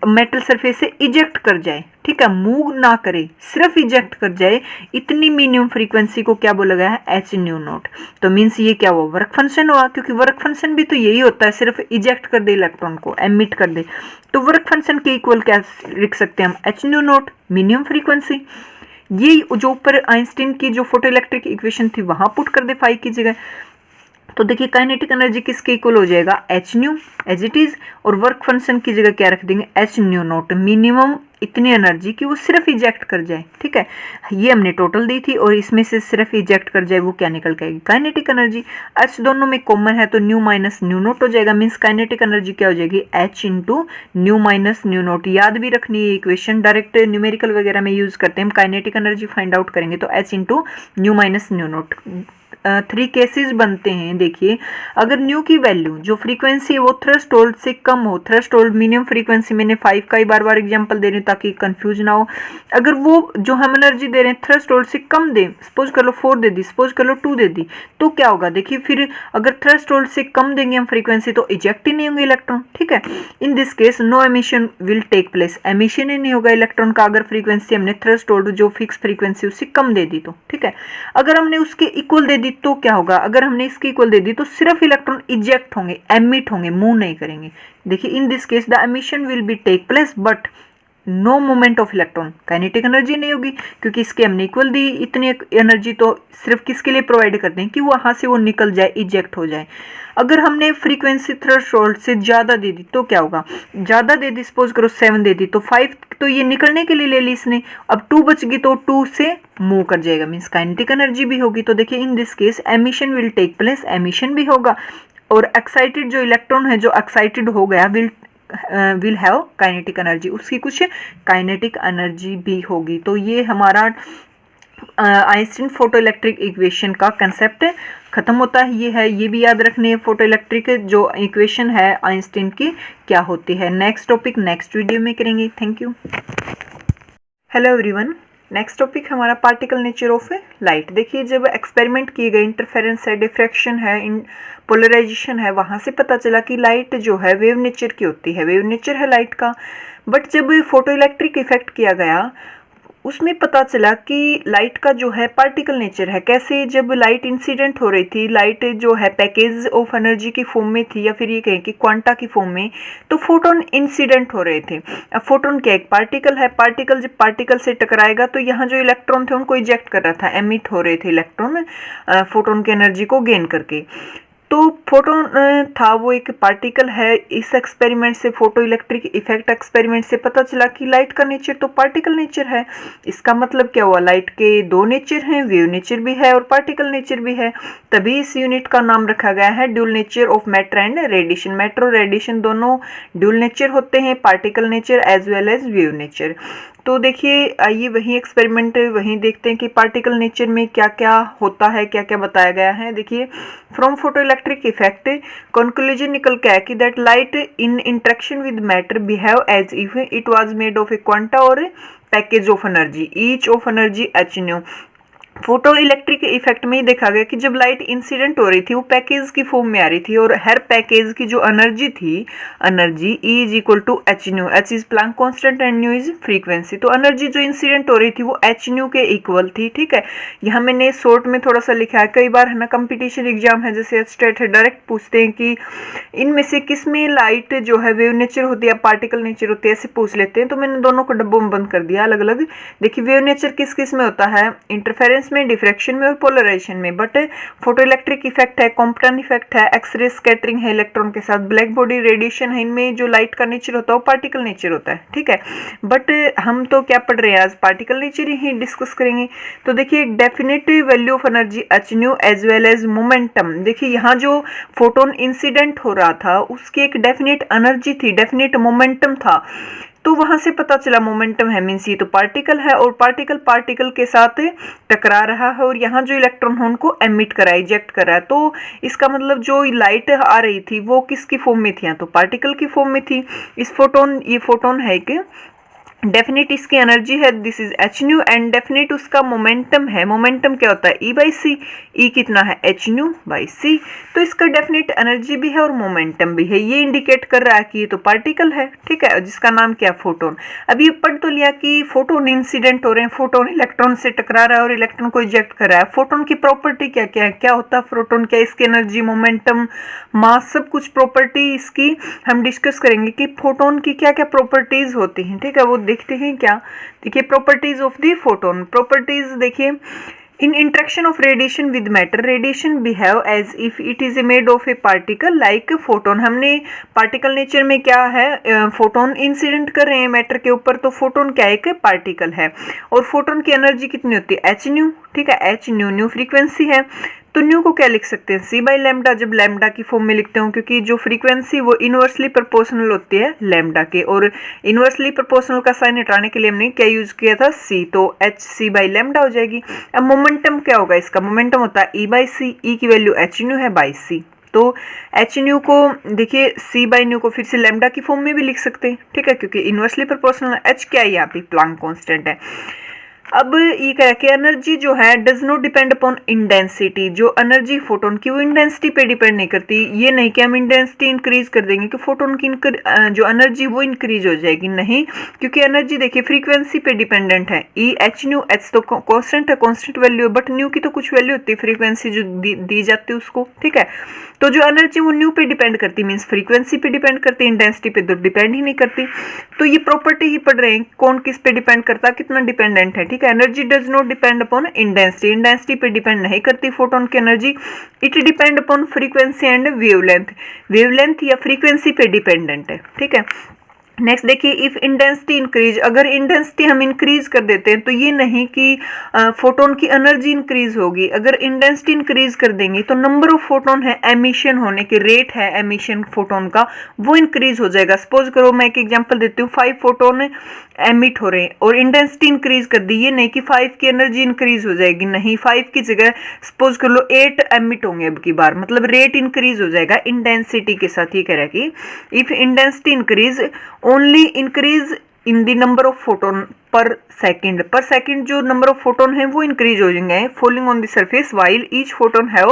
मेटल सरफेस से इजेक्ट कर जाए, ठीक है, मूव ना करे, सिर्फ इजेक्ट कर जाए, इतनी मिनिमम फ्रीक्वेंसी को क्या बोला गया है एच न्यू नोट। तो मीन्स ये क्या हुआ, वर्क फंक्शन हुआ, क्योंकि वर्क फंक्शन भी तो यही होता है, सिर्फ इजेक्ट कर दे इलेक्ट्रॉन को, एमिट कर दे। तो वर्क फंक्शन के इक्वल क्या लिख सकते हैं हम, H new note minimum frequency. ये जो ऊपर आइंस्टीन की जो फोटो इलेक्ट्रिक इक्वेशन थी वहां पुट कर दे फाई की जगह, तो देखिए काइनेटिक एनर्जी किसके इक्वल हो जाएगा H nu as it is, और वर्क फंक्शन की जगह क्या रख देंगे एच न्यू नोट, मिनिमम इतनी एनर्जी कि वो सिर्फ इजेक्ट कर जाए, ठीक है। ये हमने टोटल दी थी और इसमें से सिर्फ इजेक्ट कर जाए वो क्या निकल के आएगी काइनेटिक एनर्जी। एच दोनों में कॉमन है तो न्यू माइनस न्यू नोट हो जाएगा, मीन्स काइनेटिक एनर्जी क्या हो जाएगी H into new minus new note. याद भी रखनी है इक्वेशन, डायरेक्ट न्यूमेरिकल वगैरह में यूज करते हैं, हम काइनेटिक एनर्जी फाइंड आउट करेंगे तो H into new minus new note. 3 cases बनते हैं, देखिए अगर न्यू की वैल्यू जो फ्रीक्वेंसी है वो थ्रेशोल्ड से कम हो, थ्रेशोल्ड मिनिमम फ्रीक्वेंसी मैंने 5 का ही बार बार एग्जांपल दे रही हूँ ताकि कंफ्यूज ना हो। अगर वो जो हम एनर्जी दे रहे हैं थ्रेशोल्ड से कम दे, सपोज कर लो 4 दे दी, सपोज कर लो 2 दे दी, तो क्या होगा, देखिए फिर अगर थ्रेशोल्ड से कम देंगे हम फ्रीक्वेंसी तो इजेक्ट ही नहीं होंगे इलेक्ट्रॉन, ठीक है। In this case no emission will take place, emission ही नहीं होगा इलेक्ट्रॉन का अगर फ्रीक्वेंसी हमने थ्रेशोल्ड जो फिक्स फ्रीक्वेंसी उससे कम दे दी तो, ठीक है। अगर हमने उसके इक्वल दे दी तो क्या होगा, अगर हमने इसकी इक्वल दे दी तो सिर्फ इलेक्ट्रॉन इजेक्ट होंगे, एमिट होंगे, मूव नहीं करेंगे। देखिए in this case the emission will be take place but no movement of electron, kinetic energy नहीं होगी क्योंकि इसके हमने इक्वल दी, इतनी एनर्जी तो सिर्फ किसके लिए प्रोवाइड करते हैं कि वहां से वो निकल जाए, इजेक्ट हो जाए। अगर हमने फ्रीक्वेंसी थ्रेशोल्ड से ज़्यादा दे दी तो क्या होगा, ज़्यादा दे दी, सपोज करो 7 दे दी तो 5 तो ये निकलने के लिए ले ली इसने, अब 2 बच गई तो 2 से मूव कर जाएगा, मीन्स काइनेटिक एनर्जी भी होगी। तो देखिए in this case emission will take place, emission भी होगा, और एक्साइटेड जो इलेक्ट्रॉन है जो एक्साइटेड हो गया विल हैव काइनेटिक एनर्जी, उसकी कुछ काइनेटिक एनर्जी भी होगी। तो ये हमारा आइंस्टीन फोटो इलेक्ट्रिक इक्वेशन का कंसेप्ट खत्म होता है। ये भी याद रखनी है, फोटो इलेक्ट्रिक जो इक्वेशन है आइंस्टीन की क्या होती है। नेक्स्ट टॉपिक नेक्स्ट वीडियो में करेंगे। Thank you. Hello everyone, next topic हमारा पार्टिकल नेचर ऑफ लाइट। देखिए जब एक्सपेरिमेंट किए गए, इंटरफेरेंस है, डिफ्रैक्शन है, पोलराइजेशन है, वहाँ से पता चला कि लाइट जो है वेव नेचर की होती है, वेव नेचर है लाइट का। बट जब फोटो इलेक्ट्रिक इफेक्ट किया गया उसमें पता चला कि लाइट का जो है पार्टिकल नेचर है। कैसे, जब लाइट इंसिडेंट हो रही थी, लाइट जो है पैकेज ऑफ एनर्जी की फॉर्म में थी या फिर ये कहें कि क्वांटा की फॉर्म में, तो फोटोन इंसिडेंट हो रहे थे। अब फोटोन क्या एक पार्टिकल है, पार्टिकल जब पार्टिकल से टकराएगा तो यहाँ जो इलेक्ट्रॉन थे उनको इजेक्ट कर रहा था, एमिट हो रहे थे इलेक्ट्रॉन फोटोन की एनर्जी को गेन करके। तो तो फोटोन था वो एक पार्टिकल है। इस एक्सपेरिमेंट से, फोटो इलेक्ट्रिक इफेक्ट एक्सपेरिमेंट से पता चला कि लाइट का नेचर तो पार्टिकल नेचर है। इसका मतलब क्या हुआ, लाइट के दो नेचर हैं, वेव नेचर भी है और पार्टिकल नेचर भी है। तभी इस यूनिट का नाम रखा गया है dual nature of matter and radiation. Matter और रेडिएशन दोनों ड्यूल नेचर होते हैं, particle nature as well as wave nature. तो देखिए, आइए वही एक्सपेरिमेंट वहीं देखते हैं कि पार्टिकल नेचर में क्या क्या होता है, क्या क्या बताया गया है। देखिए, from photoelectric effect conclusion निकल के है कि that light in interaction with matter behave as if it was made of a quanta और package of energy, each of energy H nu. Photoelectric effect में ही देखा गया कि जब लाइट इंसिडेंट हो रही थी वो पैकेज की फॉर्म में आ रही थी और हर पैकेज की जो एनर्जी थी, energy E is equal to h nu. H is Planck constant and nu is frequency. तो एनर्जी जो इंसिडेंट हो रही थी वो एच न्यू के इक्वल थी। ठीक है, यहाँ मैंने शॉर्ट में थोड़ा सा लिखा है। कई बार है ना कंपटीशन एग्जाम है जैसे स्टेट है, डायरेक्ट पूछते हैं कि इनमें से किस में लाइट जो है वेव नेचर होती है या पार्टिकल नेचर होती है, ऐसे पूछ लेते हैं। तो मैंने दोनों को डब्बों में बंद कर दिया अलग अलग। देखिए, वेव नेचर किस किस में होता है, इंटरफेरेंस में, डिफ्रैक्शन में और पोलराइजेशन में। बट फोटो इलेक्ट्रिक इफेक्ट है, कॉम्पटन इफेक्ट है, एक्सरे स्कैटरिंग है इलेक्ट्रॉन के साथ, ब्लैक बॉडी रेडिएशन है, इनमें जो लाइट का नेचर होता है वो पार्टिकल नेचर होता है। ठीक है, बट हम तो क्या पढ़ रहे हैं आज, पार्टिकल नेचर ही डिस्कस करेंगे। तो देखिए, definite value of energy H nu as well as momentum. देखिए, यहाँ जो फोटोन इंसिडेंट हो रहा था उसकी एक डेफिनेट एनर्जी थी, डेफिनेट मोमेंटम था। तो वहां से पता चला मोमेंटम है मीन्स ये तो पार्टिकल है और पार्टिकल पार्टिकल के साथ टकरा रहा है और यहाँ जो इलेक्ट्रॉन है उनको एमिट करा, इजेक्ट करा है। तो इसका मतलब जो लाइट आ रही थी वो किसकी फॉर्म में थी, तो पार्टिकल की फॉर्म में थी। इस फोटोन, ये फोटोन है कि डेफिनेट इसकी एनर्जी है, this is H new, and definite उसका मोमेंटम है। मोमेंटम क्या होता है, ई बाई सी। ई कितना है, एच न्यू बाई सी। तो इसका डेफिनेट एनर्जी भी है और मोमेंटम भी है। ये इंडिकेट कर रहा है कि ये तो पार्टिकल है। ठीक है, जिसका नाम क्या, फोटोन। अब ये पढ़ तो लिया कि फोटोन इंसिडेंट हो रहे हैं, फोटोन इलेक्ट्रॉन से टकरा रहा है और इलेक्ट्रॉन को इजेक्ट कर रहा है। फोटोन की प्रॉपर्टी क्या क्या है, क्या होता है फोटोन, क्या इसकी एनर्जी, मोमेंटम, मास, सब कुछ प्रॉपर्टी इसकी हम डिस्कस करेंगे कि फोटोन की क्या क्या प्रॉपर्टीज होती हैं। ठीक है, वो देखते हैं क्या। देखिए, properties of the photon. Properties देखिए, in interaction of radiation with matter, radiation behave as if it is made of a particle like photon. हमने पार्टिकल नेचर में क्या है, फोटोन इंसिडेंट कर रहे हैं मैटर के ऊपर, तो फोटोन क्या है, एक पार्टिकल है। और फोटोन की एनर्जी कितनी होती है, एच न्यू। ठीक है, एच न्यू, न्यू फ्रीक्वेंसी है। तो न्यू को क्या लिख सकते हैं, सी बाई लैम्डा, जब लैम्डा की फॉर्म में लिखते हो, क्योंकि जो फ्रीक्वेंसी वो इनवर्सली प्रोपोर्शनल होती है लैम्डा के, और इनवर्सली प्रोपोर्शनल का साइन हटाने के लिए हमने क्या यूज किया था, सी। तो एच सी बाई लैम्डा हो जाएगी। अब मोमेंटम क्या होगा, इसका मोमेंटम होता है ई बाई सी। ई की वैल्यू एच न्यू है बाई सी। तो एच न्यू को देखिए, सी बाई न्यू को फिर से लैम्डा की फॉर्म में भी लिख सकते हैं। ठीक है, क्योंकि इनवर्सली प्रोपोर्शनल। एच क्या है, यहाँ पे प्लांक कांस्टेंट है। अब ये कह कि एनर्जी जो है does not depend upon intensity. जो एनर्जी फोटोन की वो इंटेंसिटी पे डिपेंड नहीं करती। ये नहीं कि हम इंटेंसिटी इंक्रीज कर देंगे कि फोटोन की जो एनर्जी वो इंक्रीज हो जाएगी, नहीं। क्योंकि एनर्जी देखिए फ्रीक्वेंसी पे डिपेंडेंट है। ई एच न्यू, एच तो कांस्टेंट है, कांस्टेंट वैल्यू है, बट न्यू की तो कुछ वैल्यू होती है, फ्रीक्वेंसी जो दी जाती है उसको। ठीक है, तो जो एनर्जी वो न्यू पे डिपेंड करती, मीन्स फ्रीक्वेंसी पे डिपेंड करती, इंटेंसिटी पे तो डिपेंड ही नहीं करती। तो ये प्रॉपर्टी ही पढ़ रहे हैं, कौन किस पे डिपेंड करता, कितना डिपेंडेंट है। ठीक है, energy does not depend upon intensity. Intensity पे डिपेंड नहीं करती फोटोन की energy. It depend upon frequency and wavelength. Wavelength या फ्रीक्वेंसी पे डिपेंडेंट है। ठीक है, नेक्स्ट देखिए, इफ इंटेंसिटी इंक्रीज, अगर इंटेंसिटी हम इंक्रीज कर देते हैं तो ये नहीं कि फोटोन की एनर्जी इंक्रीज होगी। अगर इंटेंसिटी इंक्रीज कर देंगे तो नंबर ऑफ फोटोन है, एमिशन होने के रेट है एमिशन फोटोन का, वो इंक्रीज हो जाएगा। सपोज करो मैं एक एग्जांपल देती हूँ, 5 फोटोन एमिट हो रहे हैं और इंटेंसिटी इंक्रीज कर दी। ये नहीं कि 5 की एनर्जी इंक्रीज हो जाएगी, नहीं। 5 की जगह सपोज कर लो 8 एमिट होंगे अब की बार, मतलब रेट इंक्रीज हो जाएगा इंटेंसिटी के साथ। ये कह रहा है कि if intensity increase only increase in the number of photon पर सेकंड जो नंबर ऑफ फोटोन है वो इंक्रीज हो जाएंगे falling on the surface while each photon have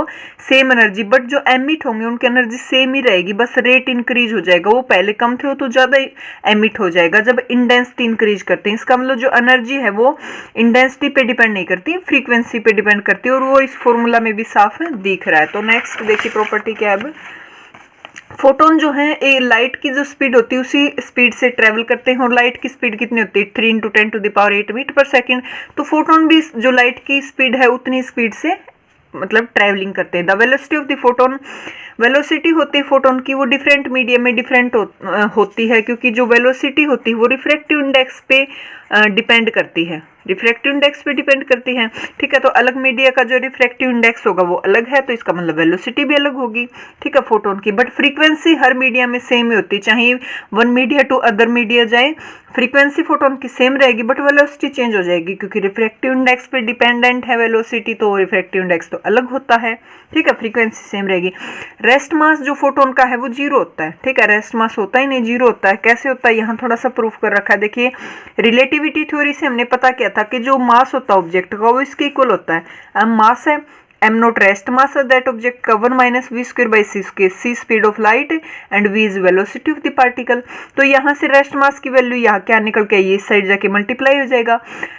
same energy. But जो एमिट होंगे उनकी एनर्जी सेम ही रहेगी, बस रेट इंक्रीज हो जाएगा। वो पहले कम थे वो तो ज्यादा एमिट हो जाएगा जब इंटेंसिटी इंक्रीज करते हैं। इसका मतलब जो एनर्जी है वो इंटेंसिटी पे डिपेंड नहीं करती, फ्रीक्वेंसी पे डिपेंड करती है, और वो इस फॉर्मूला में भी साफ दिख रहा है। तो नेक्स्ट देखिए प्रॉपर्टी क्या है। अब फोटोन जो है ए लाइट की जो स्पीड होती है उसी स्पीड से ट्रेवल करते हैं, और लाइट की स्पीड कितनी होती है 3 × 10⁸ मीटर पर सेकंड। तो फोटोन भी जो लाइट की स्पीड है उतनी स्पीड से मतलब ट्रैवलिंग करते हैं। The velocity of the photon velocity होती है फोटोन की वो डिफरेंट मीडियम में डिफरेंट होती है, क्योंकि जो वेलोसिटी होती है वो रिफ्रैक्टिव इंडेक्स पे डिपेंड करती है, रिफ्रैक्टिव इंडेक्स पे डिपेंड करती है। ठीक है, तो अलग मीडिया का जो रिफ्रैक्टिव इंडेक्स होगा वो अलग है, तो इसका मतलब वेलोसिटी भी अलग होगी। ठीक है, फोटोन की, बट फ्रीक्वेंसी हर मीडिया में सेम ही होती है, चाहे one media to other media जाए, फ्रीक्वेंसी फोटोन की सेम रहेगी, बट वेलोसिटी चेंज हो जाएगी, क्योंकि रिफ्रैक्टिव इंडेक्स पे डिपेंडेंट है वेलोसिटी, तो रिफ्रैक्टिव इंडेक्स तो अलग होता है। ठीक है, फ्रीक्वेंसी सेम रहेगी। रेस्ट मास जो फोटोन का है वो जीरो होता है। ठीक है, रेस्ट मास होता ही नहीं, जीरो होता है। कैसे होता है, यहाँ थोड़ा सा प्रूफ कर रखा है। देखिए, रिलेटिविटी थ्योरी से हमने पता किया था कि जो मास होता है ऑब्जेक्ट का वो इसके इक्वल होता है। अब मास है m naught rest mass of that object का 1 minus v square by c square, c speed of light and v is velocity of the particle. तो यहाँ से रेस्ट मास की वैल्यू यहाँ क्या निकल के ये इस साइड जाके मल्टीप्लाई हो जाएगा।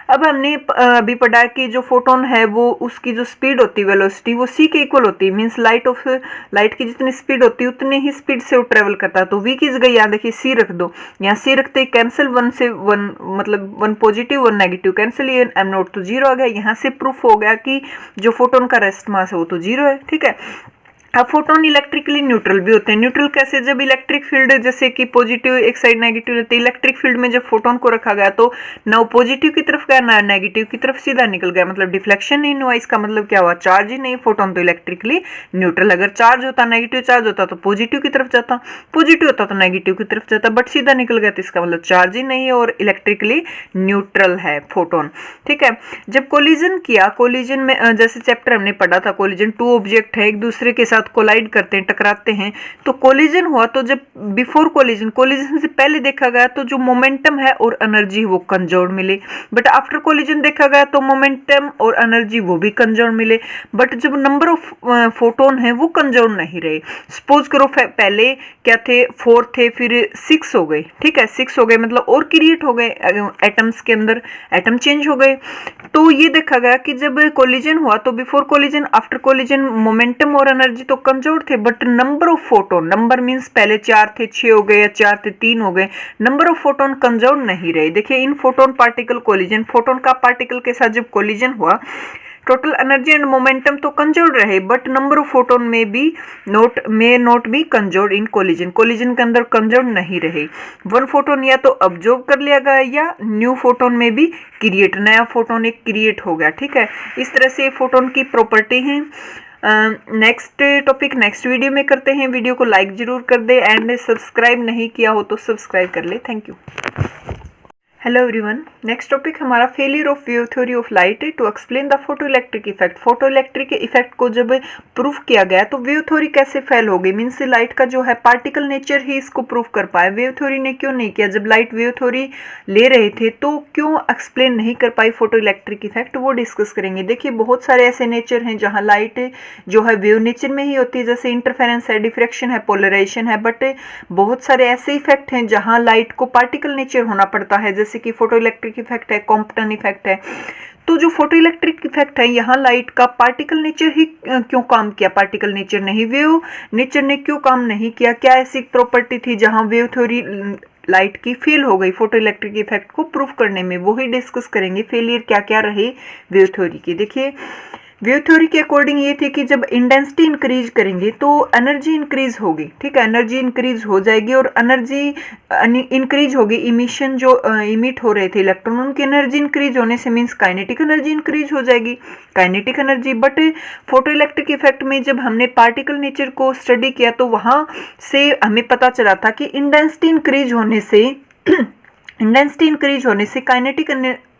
अब हमने अभी पढ़ा कि जो फोटोन है वो उसकी जो स्पीड होती है वेलोसिटी वो c के इक्वल होती है, मीन्स लाइट की जितनी स्पीड होती है उतनी ही स्पीड से वो ट्रेवल करता है। तो v की जगह यहाँ देखिए c रख दो, यहाँ c रखते ही कैंसिल, 1 से 1 मतलब 1 पॉजिटिव 1 नेगेटिव कैंसिल, ये m नॉट तो जीरो आ गया। यहाँ से प्रूफ हो गया कि जो फोटोन का रेस्ट मास है वो तो जीरो है। ठीक है, अब फोटोन इलेक्ट्रिकली न्यूट्रल भी होते हैं। न्यूट्रल कैसे, जब इलेक्ट्रिक फील्ड जैसे कि पॉजिटिव एक साइड नेगेटिव रहती है, इलेक्ट्रिक फील्ड में जब फोटोन को रखा गया तो ना पॉजिटिव की तरफ गया ना नेगेटिव की तरफ सीधा निकल गया, मतलब डिफ्लेक्शन नहीं हुआ। इसका मतलब क्या हुआ, चार्ज ही नहीं, फोटोन तो इलेक्ट्रिकली न्यूट्रल। अगर चार्ज होता, नेगेटिव चार्ज होता तो पॉजिटिव की तरफ जाता, पॉजिटिव होता तो नेगेटिव की तरफ जाता, बट सीधा निकल गया, तो इसका मतलब चार्ज ही नहीं है और इलेक्ट्रिकली न्यूट्रल है फोटोन। ठीक है, जब कोलिजन किया, कोलिजन में जैसे चैप्टर हमने पढ़ा था, कोलिजन टू ऑब्जेक्ट है एक दूसरे के साथ कोलाइड करते हैं, टकराते हैं, तो कोलिजन हुआ। तो जब बिफोर कोलिजन, कोलिजन से पहले देखा गया तो जो मोमेंटम है और एनर्जी वो कंजर्व मिले, बट आफ्टर कोलिजन देखा गया तो मोमेंटम और एनर्जी वो भी कंजर्व मिले, बट जब नंबर ऑफ फोटोन है वो कंजर्व नहीं रहे। सपोज करो पहले क्या थे, 4 थे, फिर 6 हो गए। ठीक है, 6 हो गए मतलब और क्रिएट हो गए एटम्स के अंदर, एटम चेंज हो गए। तो ये देखा गया कि जब कोलिजन हुआ तो before collision after collision momentum और एनर्जी तो कंजर्व थे, but number of photon, number means पहले 4 थे 6 हो गए, या 4 थे 3 हो गए, नंबर ऑफ फोटोन कंजर्व नहीं रहे। देखिए, इन फोटोन पार्टिकल कोलिजन, फोटोन का पार्टिकल के साथ जब कोलिजन हुआ, टोटल एनर्जी एंड मोमेंटम तो कंजर्व रहे, बट नंबर ऑफ फोटोन में भी not be conserve in collision, collision के अंदर कंजर्व नहीं रहे। 1 फोटोन या तो अब्जॉर्ब कर लिया गया या न्यू फोटोन में भी क्रिएट, नया फोटोन एक क्रिएट हो गया। ठीक है, इस तरह से फोटोन की प्रॉपर्टी है। नेक्स्ट टॉपिक नेक्स्ट वीडियो में करते हैं। वीडियो को लाइक जरूर कर दे एंड सब्सक्राइब नहीं किया हो तो सब्सक्राइब कर ले। Thank you. Hello everyone, next topic हमारा failure of wave theory of light to explain the photoelectric effect. Photoelectric effect को जब प्रूफ किया गया तो वेव थ्योरी कैसे फेल हो गई, मीन्स लाइट का जो है पार्टिकल नेचर ही इसको प्रूफ कर पाए, वेव थ्योरी ने क्यों नहीं किया। जब लाइट वेव थ्योरी ले रहे थे तो क्यों एक्सप्लेन नहीं कर पाई फोटो इलेक्ट्रिक इफेक्ट, वो डिस्कस करेंगे। देखिए, बहुत सारे ऐसे नेचर हैं जहाँ लाइट जो है वेव नेचर में ही होती है, जैसे इंटरफेरेंस है, डिफ्रैक्शन है, पोलराइजेशन है, बट बहुत सारे ऐसे इफेक्ट हैं जहाँ लाइट को पार्टिकल नेचर होना पड़ता है, जैसे कि फोटो इलेक्ट्रिक इफेक्ट है, कॉम्पटन इफेक्ट है। तो जो फोटो इलेक्ट्रिक इफेक्ट है, यहाँ लाइट का पार्टिकल नेचर ही क्यों काम किया, पार्टिकल नेचर नहीं, वेव नेचर ने क्यों काम नहीं किया। क्या ऐसी प्रॉपर्टी थी जहाँ वेव थ्योरी लाइट की फेल हो गई फोटो इलेक्ट्रिक इफेक्ट को प्रूफ करने में, वो ही डिस्कस करेंगे। फेलियर क्या क्या रहे वेव थ्योरी के। देखिए, वेव थ्योरी के अकॉर्डिंग ये थी कि जब इंटेंसिटी इंक्रीज करेंगे तो एनर्जी इंक्रीज होगी। ठीक है, एनर्जी इंक्रीज हो जाएगी और एनर्जी इंक्रीज होगी, इमिशन जो इमिट हो रहे थे इलेक्ट्रॉन, उनकी एनर्जी इंक्रीज होने से मीन्स काइनेटिक एनर्जी इंक्रीज हो जाएगी, kinetic energy. But photo electric effect में जब हमने पार्टिकल नेचर को स्टडी किया तो वहाँ से हमें पता चला था कि इंटेंसिटी इंक्रीज होने से काइनेटिक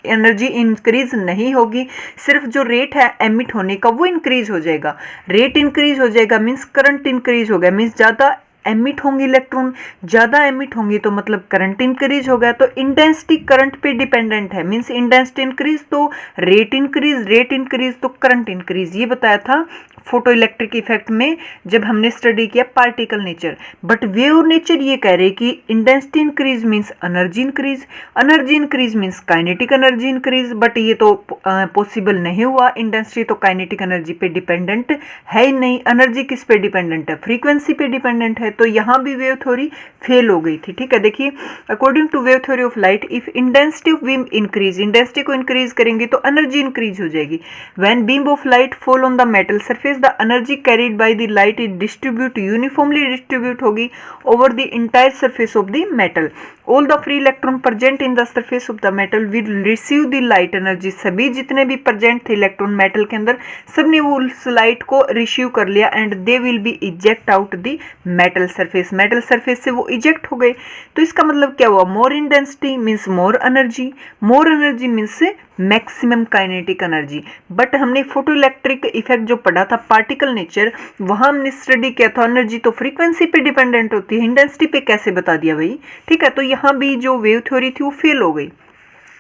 एनर्जी इंक्रीज नहीं होगी, सिर्फ जो रेट है एमिट होने का वो इंक्रीज हो जाएगा। रेट इंक्रीज हो जाएगा मीन्स करंट इंक्रीज हो गया, मीन्स ज़्यादा एमिट होंगे इलेक्ट्रॉन, ज़्यादा एमिट होंगी तो मतलब करंट इंक्रीज हो गया। तो इंटेंसिटी करंट पे डिपेंडेंट है, मीन्स इंटेंसिटी इंक्रीज तो रेट इंक्रीज तो करंट इंक्रीज, ये बताया था फोटो इलेक्ट्रिक इफेक्ट में जब हमने स्टडी किया particle nature. But wave nature ये कह रहे कि intensity increase means energy increase means kinetic energy increase, but ये तो पॉसिबल नहीं हुआ। इंटेंसिटी तो काइनेटिक एनर्जी पे डिपेंडेंट है ही नहीं, एनर्जी किस पे डिपेंडेंट है, फ्रीक्वेंसी पे डिपेंडेंट है। तो यहाँ भी वेव थ्योरी फेल हो गई थी। ठीक है, देखिए, according to wave theory of light, if intensity of beam increase, intensity को इंक्रीज करेंगे तो एनर्जी इंक्रीज हो जाएगी। When beam of light fall on the metal surface surface the energy carried by the light is distribute uniformly distribute होगी over the entire surface of the metal. All the free electron present in the surface of the metal will receive the light energy. सभी जितने भी present थे electron metal के अंदर सब ने वो उस लाइट को रिसीव कर लिया and they will be eject out the metal surface. Metal surface से वो इजेक्ट हो गए। तो इसका मतलब क्या हुआ, more intensity means more energy means maximum kinetic energy. But हमने फोटो इलेक्ट्रिक इफेक्ट जो पढ़ा था पार्टिकल नेचर, वहां हमने स्टडी किया था एनर्जी तो फ्रीक्वेंसी पे डिपेंडेंट होती है, इंटेंसिटी पे कैसे बता दिया भाई। ठीक है, तो यहाँ भी जो वेव थ्योरी थी वो फेल हो गई।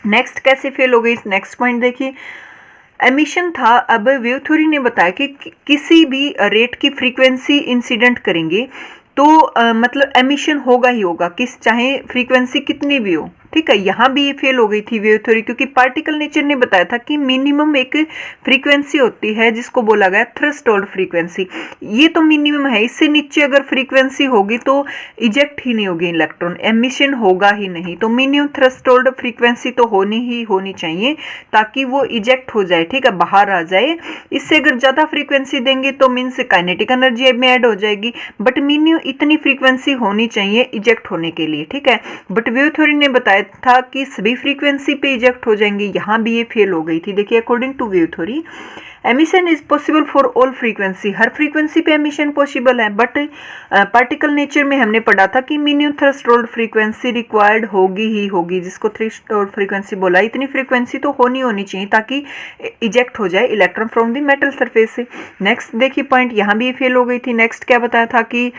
नेक्स्ट कैसे फेल हो गई, नेक्स्ट पॉइंट देखिए, एमिशन था। अब वेव थ्योरी ने बताया कि किसी भी रेट की फ्रीक्वेंसी इंसिडेंट करेंगे तो मतलब एमिशन होगा ही होगा, किस चाहे फ्रीक्वेंसी कितनी भी हो। ठीक है, यहाँ भी ये फेल हो गई थी वेव थ्योरी, क्योंकि पार्टिकल नेचर ने बताया था कि मिनिमम एक फ्रीक्वेंसी होती है जिसको बोला गया थ्रेशोल्ड फ्रीक्वेंसी। ये तो मिनिमम है, इससे नीचे अगर फ्रीक्वेंसी होगी तो इजेक्ट ही नहीं होगी इलेक्ट्रॉन, एमिशन होगा ही नहीं। तो मिनिमम थ्रेशोल्ड फ्रीक्वेंसी तो होनी चाहिए ताकि वो इजेक्ट हो जाए, ठीक है, बाहर आ जाए। इससे अगर ज़्यादा फ्रीक्वेंसी देंगे तो मीन्स काइनेटिक एनर्जी में ऐड हो जाएगी, बट मिनिमम इतनी फ्रीक्वेंसी होनी चाहिए इजेक्ट होने के लिए। ठीक है, बट वेव थ्योरी ने बताया था कि सभी फ्रीक्वेंसी पे इजेक्ट हो जाएंगे, यहाँ भी ये फेल हो गई थी। देखिए, according to wave theory emission is possible for all frequency, हर फ्रीक्वेंसी पे एमिशन पॉसिबल है। बट पार्टिकल नेचर में हमने पढ़ा था कि मिनिमम थ्रेशोल्ड फ्रीक्वेंसी रिक्वायर्ड होगी ही होगी, जिसको थ्रेशोल्ड फ्रीक्वेंसी बोला। इतनी फ्रीक्वेंसी तो होनी चाहिए ताकि इजेक्ट हो जाए electron from the metal surface से। नेक्स्ट देखिए पॉइंट, यहाँ भी ये फेल हो गई थी। नेक्स्ट क्या बताया था कि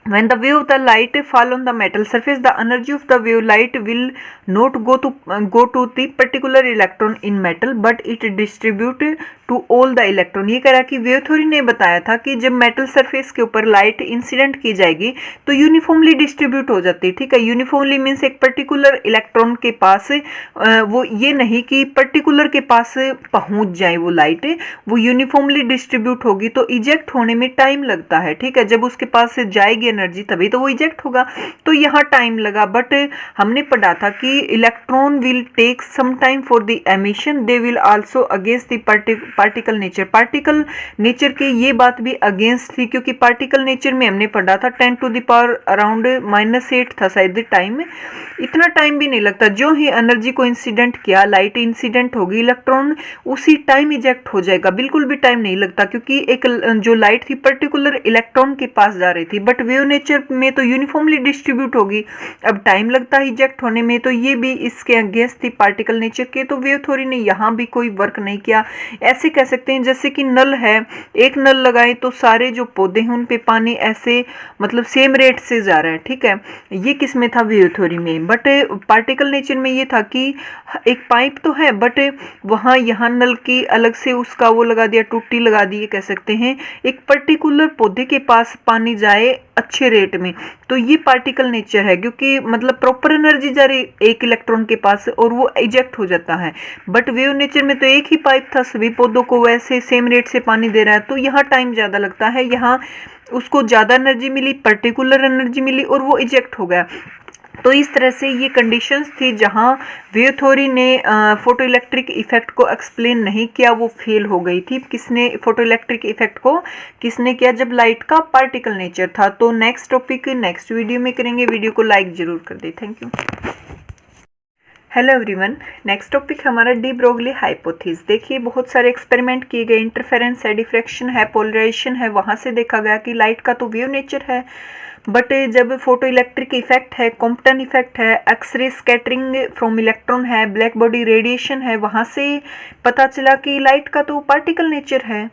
when the wave of the light fall on the metal surface, the energy of the wave light will not go to the particular electron in metal, but it distribute to all the electron। ये कह रहा कि wave theory ने बताया था कि जब metal surface के ऊपर लाइट इंसिडेंट की जाएगी तो यूनिफॉर्मली डिस्ट्रीब्यूट हो जाती है। ठीक है, यूनिफॉर्मली मीन्स एक पर्टिकुलर इलेक्ट्रॉन के पास वो ये नहीं कि पर्टिकुलर के पास पहुंच जाए वो लाइट, वो यूनिफॉर्मली डिस्ट्रीब्यूट होगी तो इजेक्ट होने में टाइम लगता है। ठीक है, जब उसके पास से जाएगी एनर्जी तभी तो वो इजेक्ट होगा, तो यहाँ टाइम लगा। बट हमने पढ़ा था कि electron will take some time for the emission, they will also against the particle nature के ये बात भी अगेंस्ट थी, क्योंकि पार्टिकल नेचर में हमने पढ़ा था 10 टू द पावर अराउंड -8 था शायद टाइम, इतना टाइम भी नहीं लगता। जो ही एनर्जी को इंसिडेंट किया, लाइट इंसिडेंट होगी, इलेक्ट्रॉन उसी टाइम इजेक्ट हो जाएगा, बिल्कुल भी टाइम नहीं लगता, क्योंकि एक जो लाइट थी पर्टिकुलर इलेक्ट्रॉन के पास जा रही थी। बट वेव नेचर में तो यूनिफॉर्मली डिस्ट्रीब्यूट होगी, अब टाइम लगता है इजेक्ट होने में, तो ये भी इसके अगेंस्ट थी पार्टिकल नेचर के। तो वेव थ्योरी ने यहाँ भी कोई वर्क नहीं किया। ऐसे कह सकते हैं जैसे कि नल है, एक नल लगाए तो सारे जो पौधे हैं उन पे पानी ऐसे मतलब सेम रेट से जा रहा है। ठीक है, ये किस में था, वेव थ्योरी में। बट पार्टिकल नेचर में ये था कि एक पाइप तो है बट वहाँ यहाँ नल की अलग से उसका वो लगा दिया, टूटी लगा दी, कह सकते हैं एक पर्टिकुलर पौधे के पास पानी जाए अच्छे रेट में। तो ये पार्टिकल नेचर है, क्योंकि मतलब प्रॉपर एनर्जी जा रही एक इलेक्ट्रॉन के पास और वो इजेक्ट हो जाता है। बट वेव नेचर में तो एक ही पाइप था, सभी पौधों को वैसे सेम रेट से पानी दे रहा है, तो यहाँ टाइम ज़्यादा लगता है, यहाँ उसको ज़्यादा एनर्जी मिली, पर्टिकुलर एनर्जी मिली और वो इजेक्ट हो गया। तो इस तरह से ये कंडीशंस थी जहाँ वेव थ्योरी ने फोटो इलेक्ट्रिक इफेक्ट को एक्सप्लेन नहीं किया, वो फेल हो गई थी। किसने फोटो इलेक्ट्रिक इफेक्ट को किसने किया, जब लाइट का पार्टिकल नेचर था। तो नेक्स्ट टॉपिक नेक्स्ट वीडियो में करेंगे, वीडियो को लाइक जरूर कर दे। Thank you. Hello everyone, next topic हमारा डी ब्रोगली हाइपोथेसिस। देखिए बहुत सारे एक्सपेरिमेंट किए गए, इंटरफेरेंस है, डिफ्रैक्शन है, पोलराइजेशन है, वहाँ से देखा गया कि लाइट का तो वेव नेचर है, बट जब फोटो इलेक्ट्रिक इफेक्ट है, कॉम्पटन इफेक्ट है, एक्सरे स्कैटरिंग फ्रॉम इलेक्ट्रॉन है, ब्लैक बॉडी रेडिएशन है, वहाँ से पता चला कि लाइट का तो पार्टिकल नेचर है।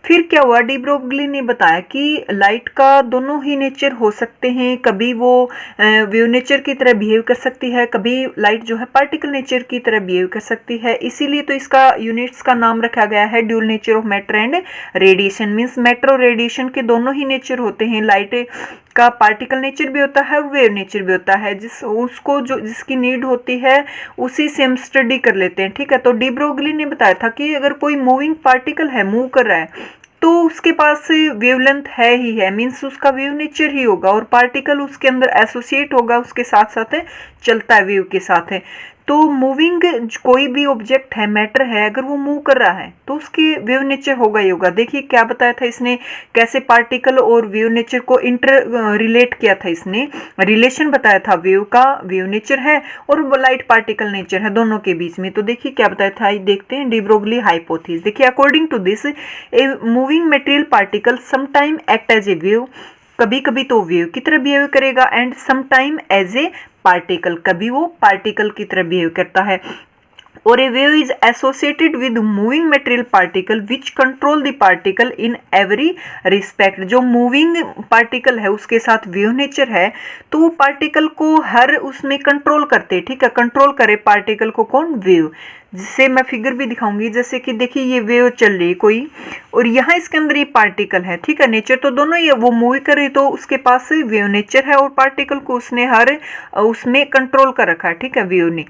फिर क्या हुआ, डी ब्रोगली ने बताया कि लाइट का दोनों ही नेचर हो सकते हैं, कभी वो वेव नेचर की तरह बिहेव कर सकती है, कभी लाइट जो है पार्टिकल नेचर की तरह बिहेव कर सकती है। इसीलिए तो इसका यूनिट्स का नाम रखा गया है dual nature of matter and radiation. Means matter और रेडिएशन के दोनों ही नेचर होते हैं, लाइट का पार्टिकल नेचर भी होता है और वेव नेचर भी होता है, जिसकी नीड होती है उसी से हम स्टडी कर लेते हैं। ठीक है, तो डी ब्रोगली ने बताया था कि अगर कोई मूविंग पार्टिकल है, मूव कर रहा है, तो उसके पास वेवलेंथ है ही है, मीन्स उसका वेव नेचर ही होगा और पार्टिकल उसके अंदर एसोसिएट होगा, उसके साथ साथ चलता है वेव के साथ है। तो मूविंग कोई भी ऑब्जेक्ट है, मैटर है, अगर वो मूव कर रहा है तो उसके वेव नेचर होगा ही होगा। देखिए क्या बताया था इसने, कैसे पार्टिकल और वेव नेचर को इंटर रिलेट किया था, इसने रिलेशन बताया था वेव का वेव नेचर है और लाइट पार्टिकल नेचर है दोनों के बीच में। तो देखिए क्या बताया था, देखते हैं डी ब्रोगली हाइपोथेसिस। देखिए according to this a moving material particle sometime act as a wave, कभी कभी तो वेव की तरह बिहेव करेगा, and sometime as a particle, कभी वो पार्टिकल की तरह बिहेव करता है। और a wave is associated with moving material particle which control the particle in every respect. जो मूविंग पार्टिकल है उसके साथ वेव नेचर है तो वो पार्टिकल को हर उसमें कंट्रोल करते, ठीक है, कंट्रोल करे पार्टिकल को कौन, वेव। जिससे मैं फिगर भी दिखाऊंगी, जैसे कि देखिए ये वेव चल रही कोई और यहाँ इसके अंदर ये पार्टिकल है, ठीक है, नेचर तो दोनों ही है, वो मूव कर रही तो उसके पास वेव नेचर है और पार्टिकल को उसने हर उसमें कंट्रोल कर रखा है, ठीक है, वेव ने।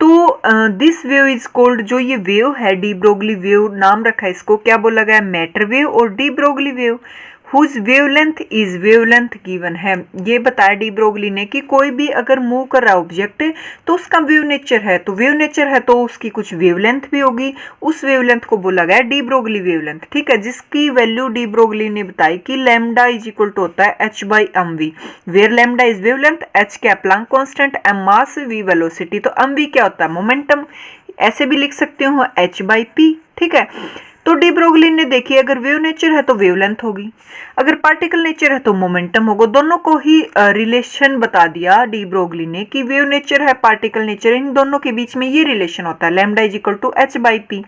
तो दिस वेव इज कॉल्ड, जो ये वेव है डी ब्रोगली वेव नाम रखा है इसको, क्या बोला गया, मैटर वेव और de Broglie wave. Whose wavelength is, wavelength given है, ये बताया डी ब्रोगली ने कि कोई भी अगर मूव कर रहा है ऑब्जेक्ट तो उसका वेव नेचर है, तो वेव नेचर है तो उसकी कुछ वेवलेंथ भी होगी, उस वेवलेंथ को बोला गया डी ब्रोगली वेवलेंथ, ठीक है, जिसकी वैल्यू डी ब्रोगली ने बताई कि लैम्डा इज इक्वल टू होता है h by m v, where lambda is wavelength, h क्या Planck constant, m mass, v velocity. तो एम वी क्या होता है, मोमेंटम, ऐसे भी लिख सकते हो h बाई p, ठीक है। तो डी ब्रोगली ने देखिए अगर वेव नेचर है तो वेवलेंथ होगी, अगर पार्टिकल नेचर है तो मोमेंटम होगा, दोनों को ही रिलेशन बता दिया डी ब्रोगली ने कि वेव नेचर है पार्टिकल नेचर, इन दोनों के बीच में ये रिलेशन होता है, lambda is equal to h by p,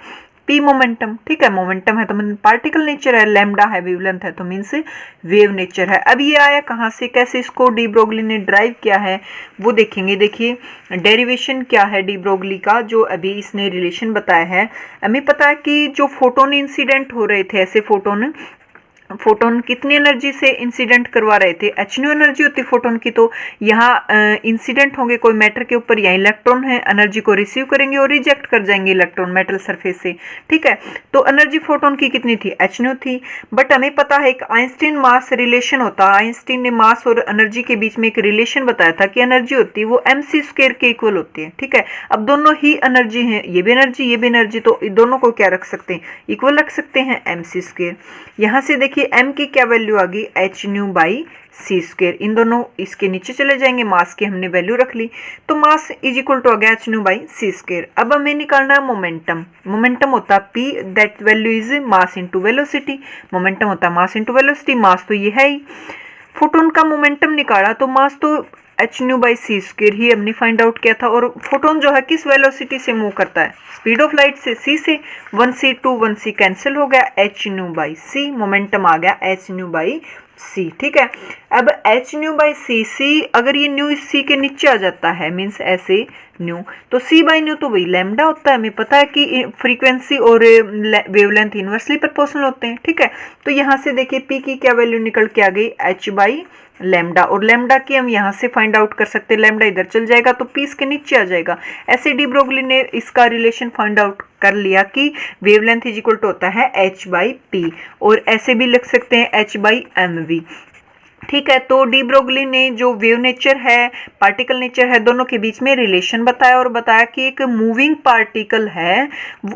p momentum, ठीक है, मोमेंटम है तो पार्टिकल नेचर है, लैम्डा है वेवलेंथ है तो मीन्स वेव नेचर है। अब ये आया कहाँ से, कैसे इसको डी ब्रोगली ने ड्राइव किया है वो देखेंगे। देखिए डेरिवेशन क्या है डी ब्रोगली का, जो अभी इसने रिलेशन बताया है। हमें पता है कि जो फोटोन इंसिडेंट हो रहे थे, ऐसे फोटोन कितनी एनर्जी से इंसिडेंट करवा रहे थे, एच न्यू एनर्जी होती फोटोन की। तो यहाँ इंसिडेंट होंगे कोई मैटर के ऊपर, यहाँ इलेक्ट्रॉन है, एनर्जी को रिसीव करेंगे और रिजेक्ट कर जाएंगे इलेक्ट्रॉन मेटल सरफेस से, ठीक है। तो एनर्जी फोटोन की कितनी थी, एच न्यू थी। बट हमें पता है एक आइंस्टीन मास रिलेशन होता है, आइंस्टीन ने मास और एनर्जी के बीच में एक रिलेशन बताया था कि एनर्जी होती है वो एम सी स्क्वायर के इक्वल होती है, ठीक है। अब दोनों ही एनर्जी है, ये भी एनर्जी ये भी एनर्जी, तो दोनों को क्या रख सकते हैं, इक्वल रख सकते हैं, एम सी स्क्वायर। यहाँ से देखिए m की क्या वैल्यू आ गई, h nu by c square, इन दोनों इसके नीचे चले जाएंगे, मास की हमने वैल्यू रख ली, तो मास इज इक्वल टू आ गया h nu by c square. अब हमें निकालना है मोमेंटम, मोमेंटम होता है p, that value is mass into velocity, momentum होता है मास इनटू वेलोसिटी, मास तो ये है ही। फोटोन का मोमेंटम निकाला तो मास तो H nu by c square ही हमने फाइंड आउट किया था। और फोटोन जो है किस वेलोसिटी से मूव करता है, स्पीड ऑफ लाइट से, c से, 1c 2 कैंसिल हो गया, h nu by c, momentum आ गया एच न्यू बाई सी, ठीक है। अब h nu by c, c अगर ये न्यू सी के नीचे आ जाता है मीन्स ऐसे न्यू, तो सी बाई न्यू तो वही लैम्डा होता है। हमें पता है कि फ्रीक्वेंसी और वेवलेंथ इनवर्सली प्रोपोर्शनल होते हैं, ठीक है। तो यहाँ से देखिए पी की क्या वैल्यू निकल के आ गई, एच बाई लैम्डा, और लैम्डा की हम यहाँ से फाइंड आउट कर सकते हैं, लैम्डा इधर चल जाएगा तो पी इसके नीचे आ जाएगा। ऐसे डी ब्रोगली ने इसका रिलेशन फाइंड आउट कर लिया कि वेवलेंथ इज इक्वल टू होता है एच बाई पी, और ऐसे भी लिख सकते हैं एच बाई एम वी, ठीक है। तो डी ब्रोगली ने जो वेव नेचर है पार्टिकल नेचर है दोनों के बीच में रिलेशन बताया, और बताया कि एक मूविंग पार्टिकल है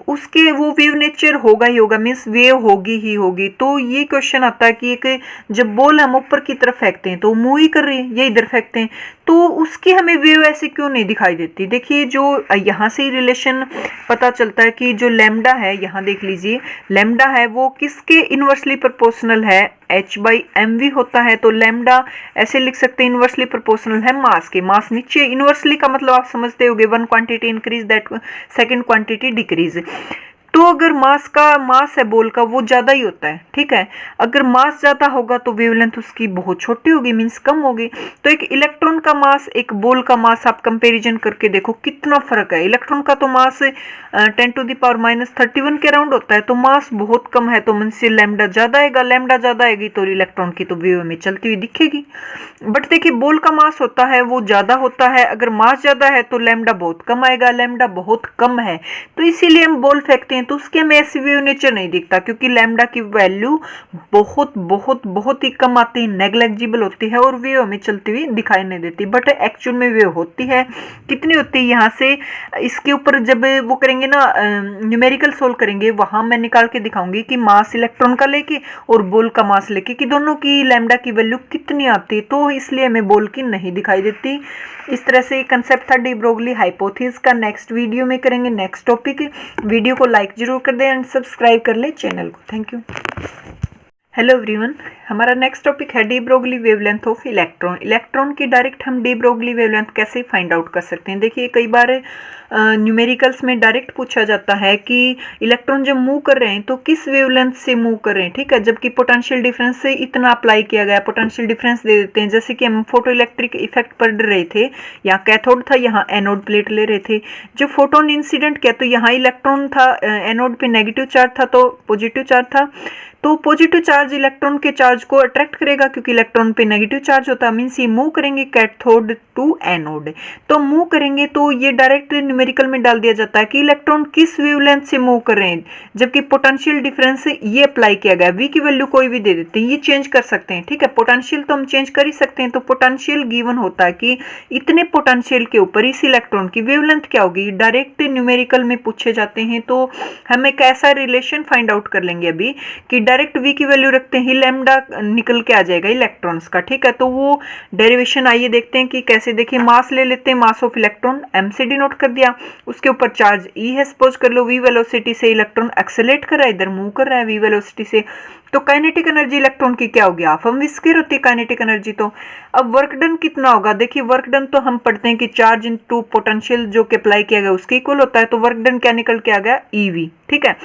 उसके वो वेव नेचर होगा ही होगा, मीन्स वेव होगी ही होगी। तो ये क्वेश्चन आता है कि एक जब बॉल हम ऊपर की तरफ फेंकते हैं तो मूव ही कर रही है, ये इधर फेंकते हैं तो उसकी हमें वेव ऐसे क्यों नहीं दिखाई देती। देखिए जो यहाँ से रिलेशन पता चलता है कि जो लैम्डा है, यहाँ देख लीजिए लैम्डा है वो किसके इनवर्सली प्रोपोर्शनल है, h बाई एम वी होता है। तो लैम्डा ऐसे लिख सकते हैं इनवर्सली प्रोपोर्शनल है मास के, मास नीचे, इनवर्सली का मतलब आप समझते होंगे one quantity increase that second quantity decrease. तो अगर मास है बॉल का वो ज़्यादा ही होता है, ठीक है। अगर मास ज़्यादा होगा तो वेवलेंथ उसकी बहुत छोटी होगी, मीन्स कम होगी। तो एक इलेक्ट्रॉन का मास एक बॉल का मास आप कंपैरिजन करके देखो कितना फर्क है। इलेक्ट्रॉन का तो मास 10⁻³ के अराउंड होता है, तो मास बहुत कम है, तो मीन्स लैम्डा ज़्यादा आएगा, लैम्डा ज़्यादा आएगी तो इलेक्ट्रॉन की तो वेव में चलती हुई दिखेगी। बट देखिए बॉल का मास होता है वो ज़्यादा होता है, अगर मास ज़्यादा है तो लैम्डा बहुत कम आएगा, लैम्डा बहुत कम है तो इसीलिए हम बॉल फेंकते हैं तो उसके हमें ऐसी वेव नेचर नहीं दिखता, क्योंकि लैम्डा की वैल्यू बहुत बहुत बहुत ही कम आती है, नेग्लेक्जिबल होती है और वेव हमें चलती हुई दिखाई नहीं देती। बट एक्चुअल में वेव होती है। कितनी होती है, यहाँ से इसके ऊपर जब वो करेंगे ना, न्यूमेरिकल सोल्व करेंगे, वहां मैं निकाल के दिखाऊंगी कि मास इलेक्ट्रॉन का लेके और बोल का मास लेके कि दोनों की लैम्डा की वैल्यू कितनी आती है, तो इसलिए हमें बोल की नहीं दिखाई देती। इस तरह से कंसेप्ट था डी ब्रोगली हाइपोथेसिस का। नेक्स्ट वीडियो में करेंगे नेक्स्ट टॉपिक। वीडियो को लाइक जरूर कर दें एंड सब्सक्राइब कर ले चैनल को। Thank you. हेलो एवरीवन, हमारा नेक्स्ट टॉपिक है de Broglie wavelength of electron. Electron की डायरेक्ट हम डी ब्रोगली वेवलेंथ कैसे फाइंड आउट कर सकते हैं। देखिए कई बार न्यूमेरिकल्स में डायरेक्ट पूछा जाता है कि इलेक्ट्रॉन जब मूव कर रहे हैं तो किस वेवलेंथ से मूव कर रहे हैं, ठीक है, जबकि पोटेंशियल डिफरेंस से इतना अप्लाई किया गया, पोटेंशियल डिफरेंस दे देते हैं। जैसे कि हम फोटो इलेक्ट्रिक इफेक्ट पढ़ रहे थे, यहाँ कैथोड था, यहाँ एनोड प्लेट ले रहे थे। जो फोटोन इंसिडेंट किया तो यहाँ इलेक्ट्रॉन था, एनोड पे नेगेटिव चार्ज था तो पॉजिटिव चार्ज था, तो पॉजिटिव चार्ज इलेक्ट्रॉन के चार्ज को अट्रैक्ट करेगा क्योंकि इलेक्ट्रॉन पे नेगेटिव चार्ज होता है। मींस ये मूव करेंगे कैथोड टू एनोड, तो मूव करेंगे तो ये डायरेक्ट न्यूमेरिकल में डाल दिया जाता है कि इलेक्ट्रॉन किस वेवलेंथ से मूव कर रहे हैं, जबकि पोटेंशियल डिफरेंस से ये अप्लाई किया गया। वी की वैल्यू कोई भी दे देते हैं, ये चेंज कर सकते हैं, ठीक है, पोटेंशियल तो हम चेंज कर ही सकते हैं। तो पोटेंशियल गिवन होता है कि इतने पोटेंशियल के ऊपर इस इलेक्ट्रॉन की वेवलेंथ क्या होगी, डायरेक्ट न्यूमेरिकल में पूछे जाते हैं। तो हम एक ऐसा रिलेशन फाइंड आउट कर लेंगे अभी कि डायरेक्ट वी की वैल्यू रखते ही लैम्डा निकल के आ जाएगा इलेक्ट्रॉन्स का, ठीक है। तो वो डेरिवेशन आइए देखते हैं कि कैसे। देखिए मास ले लेते हैं, मास ऑफ इलेक्ट्रॉन एम से डिनोट कर दिया, उसके ऊपर चार्ज ई है, सपोज कर लो वी वेलोसिटी से इलेक्ट्रॉन एक्सेलेरेट कर रहा है, इधर मूव कर रहा है वी वेलोसिटी से, तो काइनेटिक एनर्जी इलेक्ट्रॉन की क्या होगी, हाफ एम वी स्क्वायर होती है काइनेटिक एनर्जी। तो अब वर्क डन कितना होगा, देखिए वर्क डन तो हम पढ़ते हैं कि चार्ज इनटू पोटेंशियल जो कि अप्लाई किया गया उसके इक्वल होता है। तो वर्क डन क्या निकल के आ गया, ई वी, ठीक है।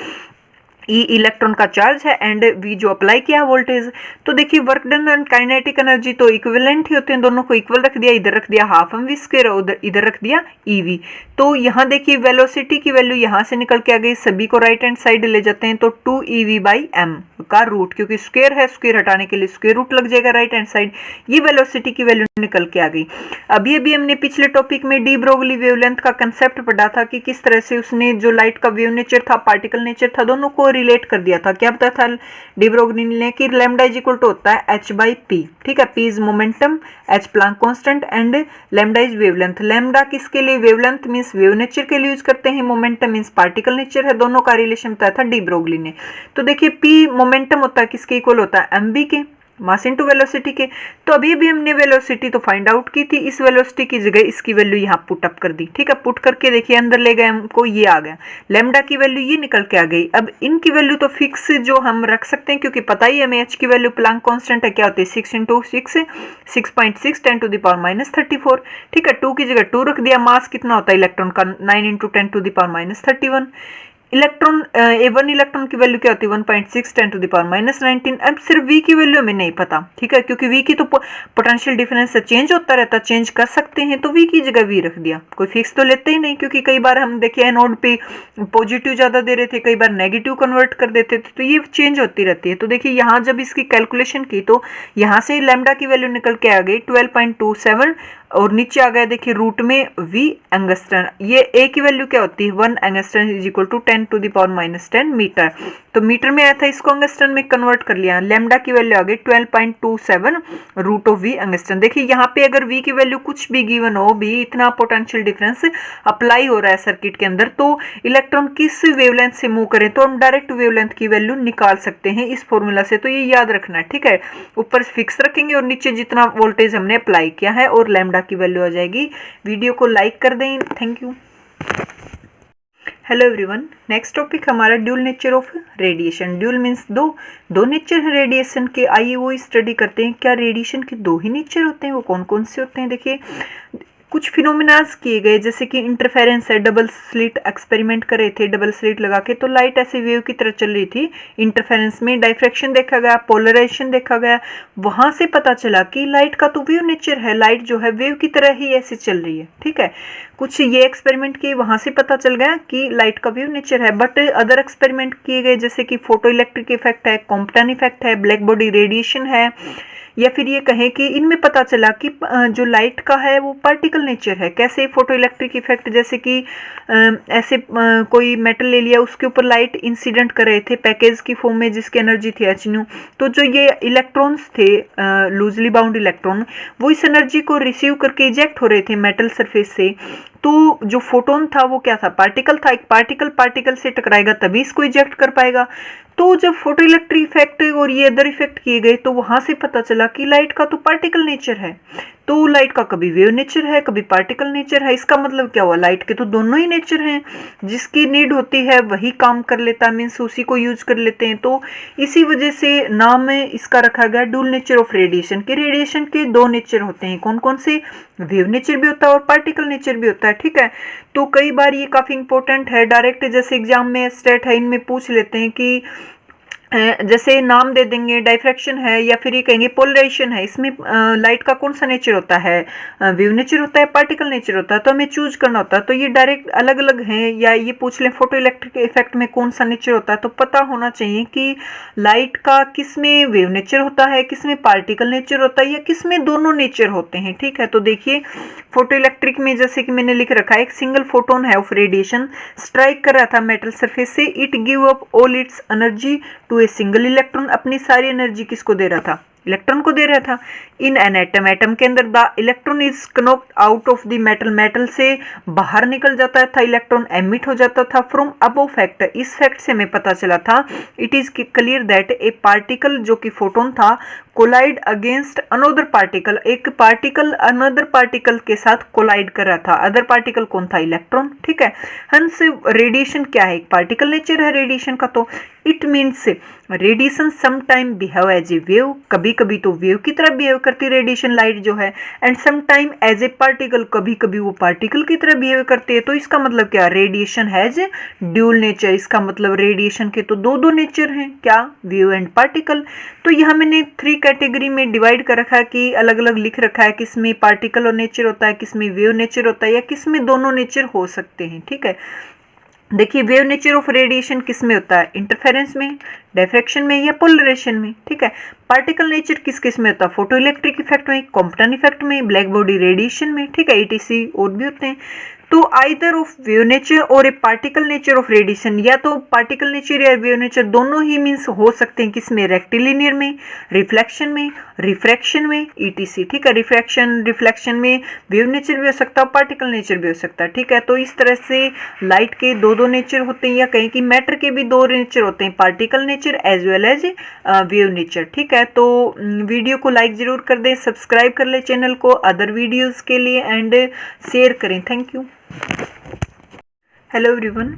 ई इलेक्ट्रॉन का चार्ज है एंड वी जो अप्लाई किया वोल्टेज। तो देखिए work done and kinetic energy तो इक्विवेलेंट ही होते हैं, दोनों को इक्वल रख दिया, इधर रख दिया हाफ एम वी स्क्वायर, उधर इधर रख दिया ई वी। तो यहाँ देखिए वेलोसिटी की वैल्यू यहाँ से निकल के आ गई, सभी को राइट हैंड साइड ले जाते हैं तो 2 EV बाई एम का रूट, क्योंकि स्क्वायर है, स्क्वायर हटाने के लिए स्क्वायर रूट लग जाएगा राइट हैंड साइड। ये वेलोसिटी की वैल्यू निकल के आ गई। अभी अभी हमने पिछले टॉपिक में डी ब्रोगली वेवलेंथ का कंसेप्ट पढ़ा था कि किस तरह से उसने जो लाइट का वेव नेचर था, पार्टिकल नेचर था, दोनों को रिलेट कर दिया था। क्या बताया था डी ब्रोगली ने कि लैम्डा इज इक्वल टू होता है h बाई पी, ठीक है। P is momentum, h Planck constant and lambda is wavelength. Lambda किसके लिए, वेवलेंथ मींस वेव नेचर के लिए यूज करते हैं, मोमेंटम मींस पार्टिकल नेचर है, दोनों का रिलेशन बताया था डी ब्रोगली ने। तो देखिए पी मोमेंटम होता है किसके इक्वल होता है, एमवी के, मास इनटू वेलोसिटी के। तो अभी भी हमने वेलोसिटी तो फाइंड आउट की थी, इस वेलोसिटी की जगह इसकी वैल्यू यहाँ पुट अप कर दी, ठीक है। पुट करके देखिए अंदर ले गए हमको, ये आ गया लैम्डा की वैल्यू, ये निकल के आ गई। अब इनकी वैल्यू तो फिक्स जो हम रख सकते हैं, क्योंकि पता ही है हमें h की वैल्यू प्लांक कांस्टेंट है, क्या होती है 6 into 6 6.6 10 to the power minus 34, ठीक है। 2 की जगह 2 रख दिया। मास कितना होता है इलेक्ट्रॉन का, 9 into 10 to the power minus 31। Electron one electron की वैल्यू क्या होती है 1.6 10 टू द पावर माइनस 19। अब सिर्फ वी की वैल्यू हमें नहीं पता, ठीक है, क्योंकि वी की तो पोटेंशियल डिफरेंस से चेंज होता रहता, चेंज कर सकते हैं, तो वी की जगह वी रख दिया। कोई फिक्स तो लेते ही नहीं, क्योंकि कई बार हम देखिए एनोड पे पॉजिटिव ज्यादा दे रहे थे, कई बार नेगेटिव कन्वर्ट कर देते थे, तो ये चेंज होती रहती है। तो देखिए यहाँ जब इसकी कैलकुलेशन की तो यहाँ से लैम्डा की वैल्यू निकल के आ गई 12.27 और नीचे आ गया देखिए रूट में वी एंगस्ट्रन। ये ए की वैल्यू क्या होती है 1 angstrom is equal to 10 to the power minus 10 metre. तो मीटर में आया था, इसको एंगस्ट्रन में कन्वर्ट कर लिया। लैम्डा की वैल्यू आ गई 12.27 रूट ऑफ वी एंगस्ट्रन। देखिए यहाँ पे अगर वी की वैल्यू कुछ भी गिवन हो, भी इतना पोटेंशियल डिफरेंस अप्लाई हो रहा है सर्किट के अंदर, तो इलेक्ट्रॉन किस वेवलेंथ से मूव करें तो हम डायरेक्ट वेवलेंथ की वैल्यू निकाल सकते हैं इस फॉर्मूला से। तो ये याद रखना है, ठीक है। ऊपर फिक्स रखेंगे और नीचे जितना वोल्टेज हमने अप्लाई किया है और लैम्डा की वैल्यू आ जाएगी। वीडियो को लाइक कर दें, thank you. Hello everyone, next topic हमारा dual nature of radiation. Dual means दो नेचर है रेडिएशन के। आइए वो स्टडी करते हैं, क्या रेडिएशन के दो ही नेचर होते हैं, वो कौन कौन से होते हैं। देखिए कुछ फिनोमिनाज किए गए, जैसे कि इंटरफेरेंस है, डबल स्लिट एक्सपेरिमेंट करे थे, डबल स्लिट लगा के तो लाइट ऐसे वेव की तरह चल रही थी। इंटरफेरेंस में डाइफ्रैक्शन देखा गया, पोलराइजेशन देखा गया, वहां से पता चला कि लाइट का तो वेव नेचर है, लाइट जो है वेव की तरह ही ऐसे चल रही है, ठीक है। कुछ ये एक्सपेरिमेंट किए, वहाँ से पता चल गया कि लाइट का वेव नेचर है। बट अदर एक्सपेरिमेंट किए गए जैसे कि फोटो इलेक्ट्रिक इफेक्ट है, कॉम्पटन इफेक्ट है, ब्लैक बॉडी रेडिएशन है, या फिर ये कहें कि इनमें पता चला कि जो लाइट का है वो पार्टिकल नेचर है। कैसे? फोटो इलेक्ट्रिक इफेक्ट जैसे कि ऐसे कोई मेटल ले लिया, उसके ऊपर लाइट इंसिडेंट कर रहे थे पैकेज की फॉर्म में जिसकी एनर्जी थी h, तो जो ये इलेक्ट्रॉन्स थे लूजली बाउंड इलेक्ट्रॉन, वो इस एनर्जी को रिसीव करके इजेक्ट हो रहे थे मेटल सरफेस से। तो जो फोटोन था वो क्या था? पार्टिकल था। एक पार्टिकल पार्टिकल से टकराएगा तभी इसको इजेक्ट कर पाएगा। तो जब फोटो इलेक्ट्रिक इफेक्ट और ये अदर इफेक्ट किए गए तो वहां से पता चला कि लाइट का तो पार्टिकल नेचर है। तो लाइट का कभी वेव नेचर है, कभी पार्टिकल नेचर है। इसका मतलब क्या हुआ? लाइट के तो दोनों ही नेचर हैं, जिसकी नीड होती है वही काम कर लेता है, मीन्स उसी को यूज कर लेते हैं। तो इसी वजह से नाम में इसका रखा गया डुअल नेचर ऑफ रेडिएशन। के रेडिएशन के दो नेचर होते हैं। कौन कौन से? वेव नेचर भी होता है और पार्टिकल नेचर भी होता है। ठीक है, तो कई बार ये काफी इंपॉर्टेंट है, डायरेक्ट जैसे एग्जाम में स्टेट है इनमें पूछ लेते हैं कि जैसे नाम दे देंगे डाइफ्रैक्शन है या फिर ये कहेंगे पोलराइजेशन है, इसमें लाइट का कौन सा नेचर होता है? वेव नेचर होता है, पार्टिकल नेचर होता है। तो हमें चूज करना होता है। तो ये डायरेक्ट अलग अलग हैं, या ये पूछ लें फोटो इलेक्ट्रिक इफेक्ट में कौन सा नेचर होता है, तो पता होना चाहिए कि लाइट का किस में वेव नेचर होता है, किस में पार्टिकल नेचर होता है, या किस में दोनों नेचर होते हैं। ठीक है, तो देखिए फोटो इलेक्ट्रिक में जैसे कि मैंने लिख रखा है, एक सिंगल फोटोन है ऑफ रेडिएशन स्ट्राइक कर रहा था मेटल सरफेस से, it give up all its energy to a single electron. अपनी सारी एनर्जी किसको दे रहा था? इलेक्ट्रॉन को दे रहा था। इन एन एटम, एटम के अंदर the electron is knocked out of the metal, metal से बाहर निकल जाता था, इलेक्ट्रॉन एमिट हो जाता था फ्रॉम अबव फैक्ट। इस फैक्ट से हमें पता चला था it is clear that A particle जो कि फोटोन था कोलाइड अगेंस्ट अनदर पार्टिकल, एक पार्टिकल अनदर पार्टिकल के साथ कोलाइड कर रहा था। अदर पार्टिकल कौन था? इलेक्ट्रॉन। ठीक है, हंस रेडिएशन क्या है? एक पार्टिकल नेचर है रेडिएशन का। तो it means radiation sometime behave as a wave, कभी कभी तो वेव की तरह बिहेव करती रेडिएशन लाइट जो है, and sometime as a particle, कभी कभी वो पार्टिकल की तरह बिहेव करती है। तो इसका मतलब क्या? Radiation has dual nature. इसका मतलब रेडिएशन के तो दो नेचर हैं, क्या? Wave and particle. तो यहाँ मैंने 3 कैटेगरी में डिवाइड कर रखा है कि अलग अलग लिख रखा है किसमें पार्टिकल और नेचर होता है, किसमें वेव नेचर होता है, या किसमें दोनों नेचर हो सकते हैं। ठीक है, देखिए वेव नेचर ऑफ रेडिएशन किस में होता है? इंटरफेरेंस में, डायफ्रैक्शन में, या पोलराइजेशन में। ठीक है, पार्टिकल नेचर किस किस में होता है? फोटो इलेक्ट्रिक इफेक्ट में, कॉम्पटन इफेक्ट में, ब्लैक बॉडी रेडिएशन में। ठीक है, ETC और भी होते हैं। तो आइदर ऑफ वेव नेचर और ए पार्टिकल नेचर ऑफ रेडिएशन, या तो पार्टिकल नेचर या वेव नेचर दोनों ही मीन्स हो सकते हैं किसमें? रेक्टिलिनियर में, रिफ्लेक्शन में, रिफ्रैक्शन में, ETC। ठीक है, रिफ्लेक्शन में वेव नेचर भी हो सकता है, पार्टिकल नेचर भी हो सकता है। ठीक है, तो इस तरह से लाइट के दो नेचर होते हैं, या कहें कि मैटर के भी दो नेचर होते हैं, particle nature as well as wave nature. ठीक है, तो वीडियो को लाइक जरूर कर दें, सब्सक्राइब कर ले चैनल को अदर वीडियोस के लिए, एंड शेयर करें। Thank you. हेलो एवरीवन,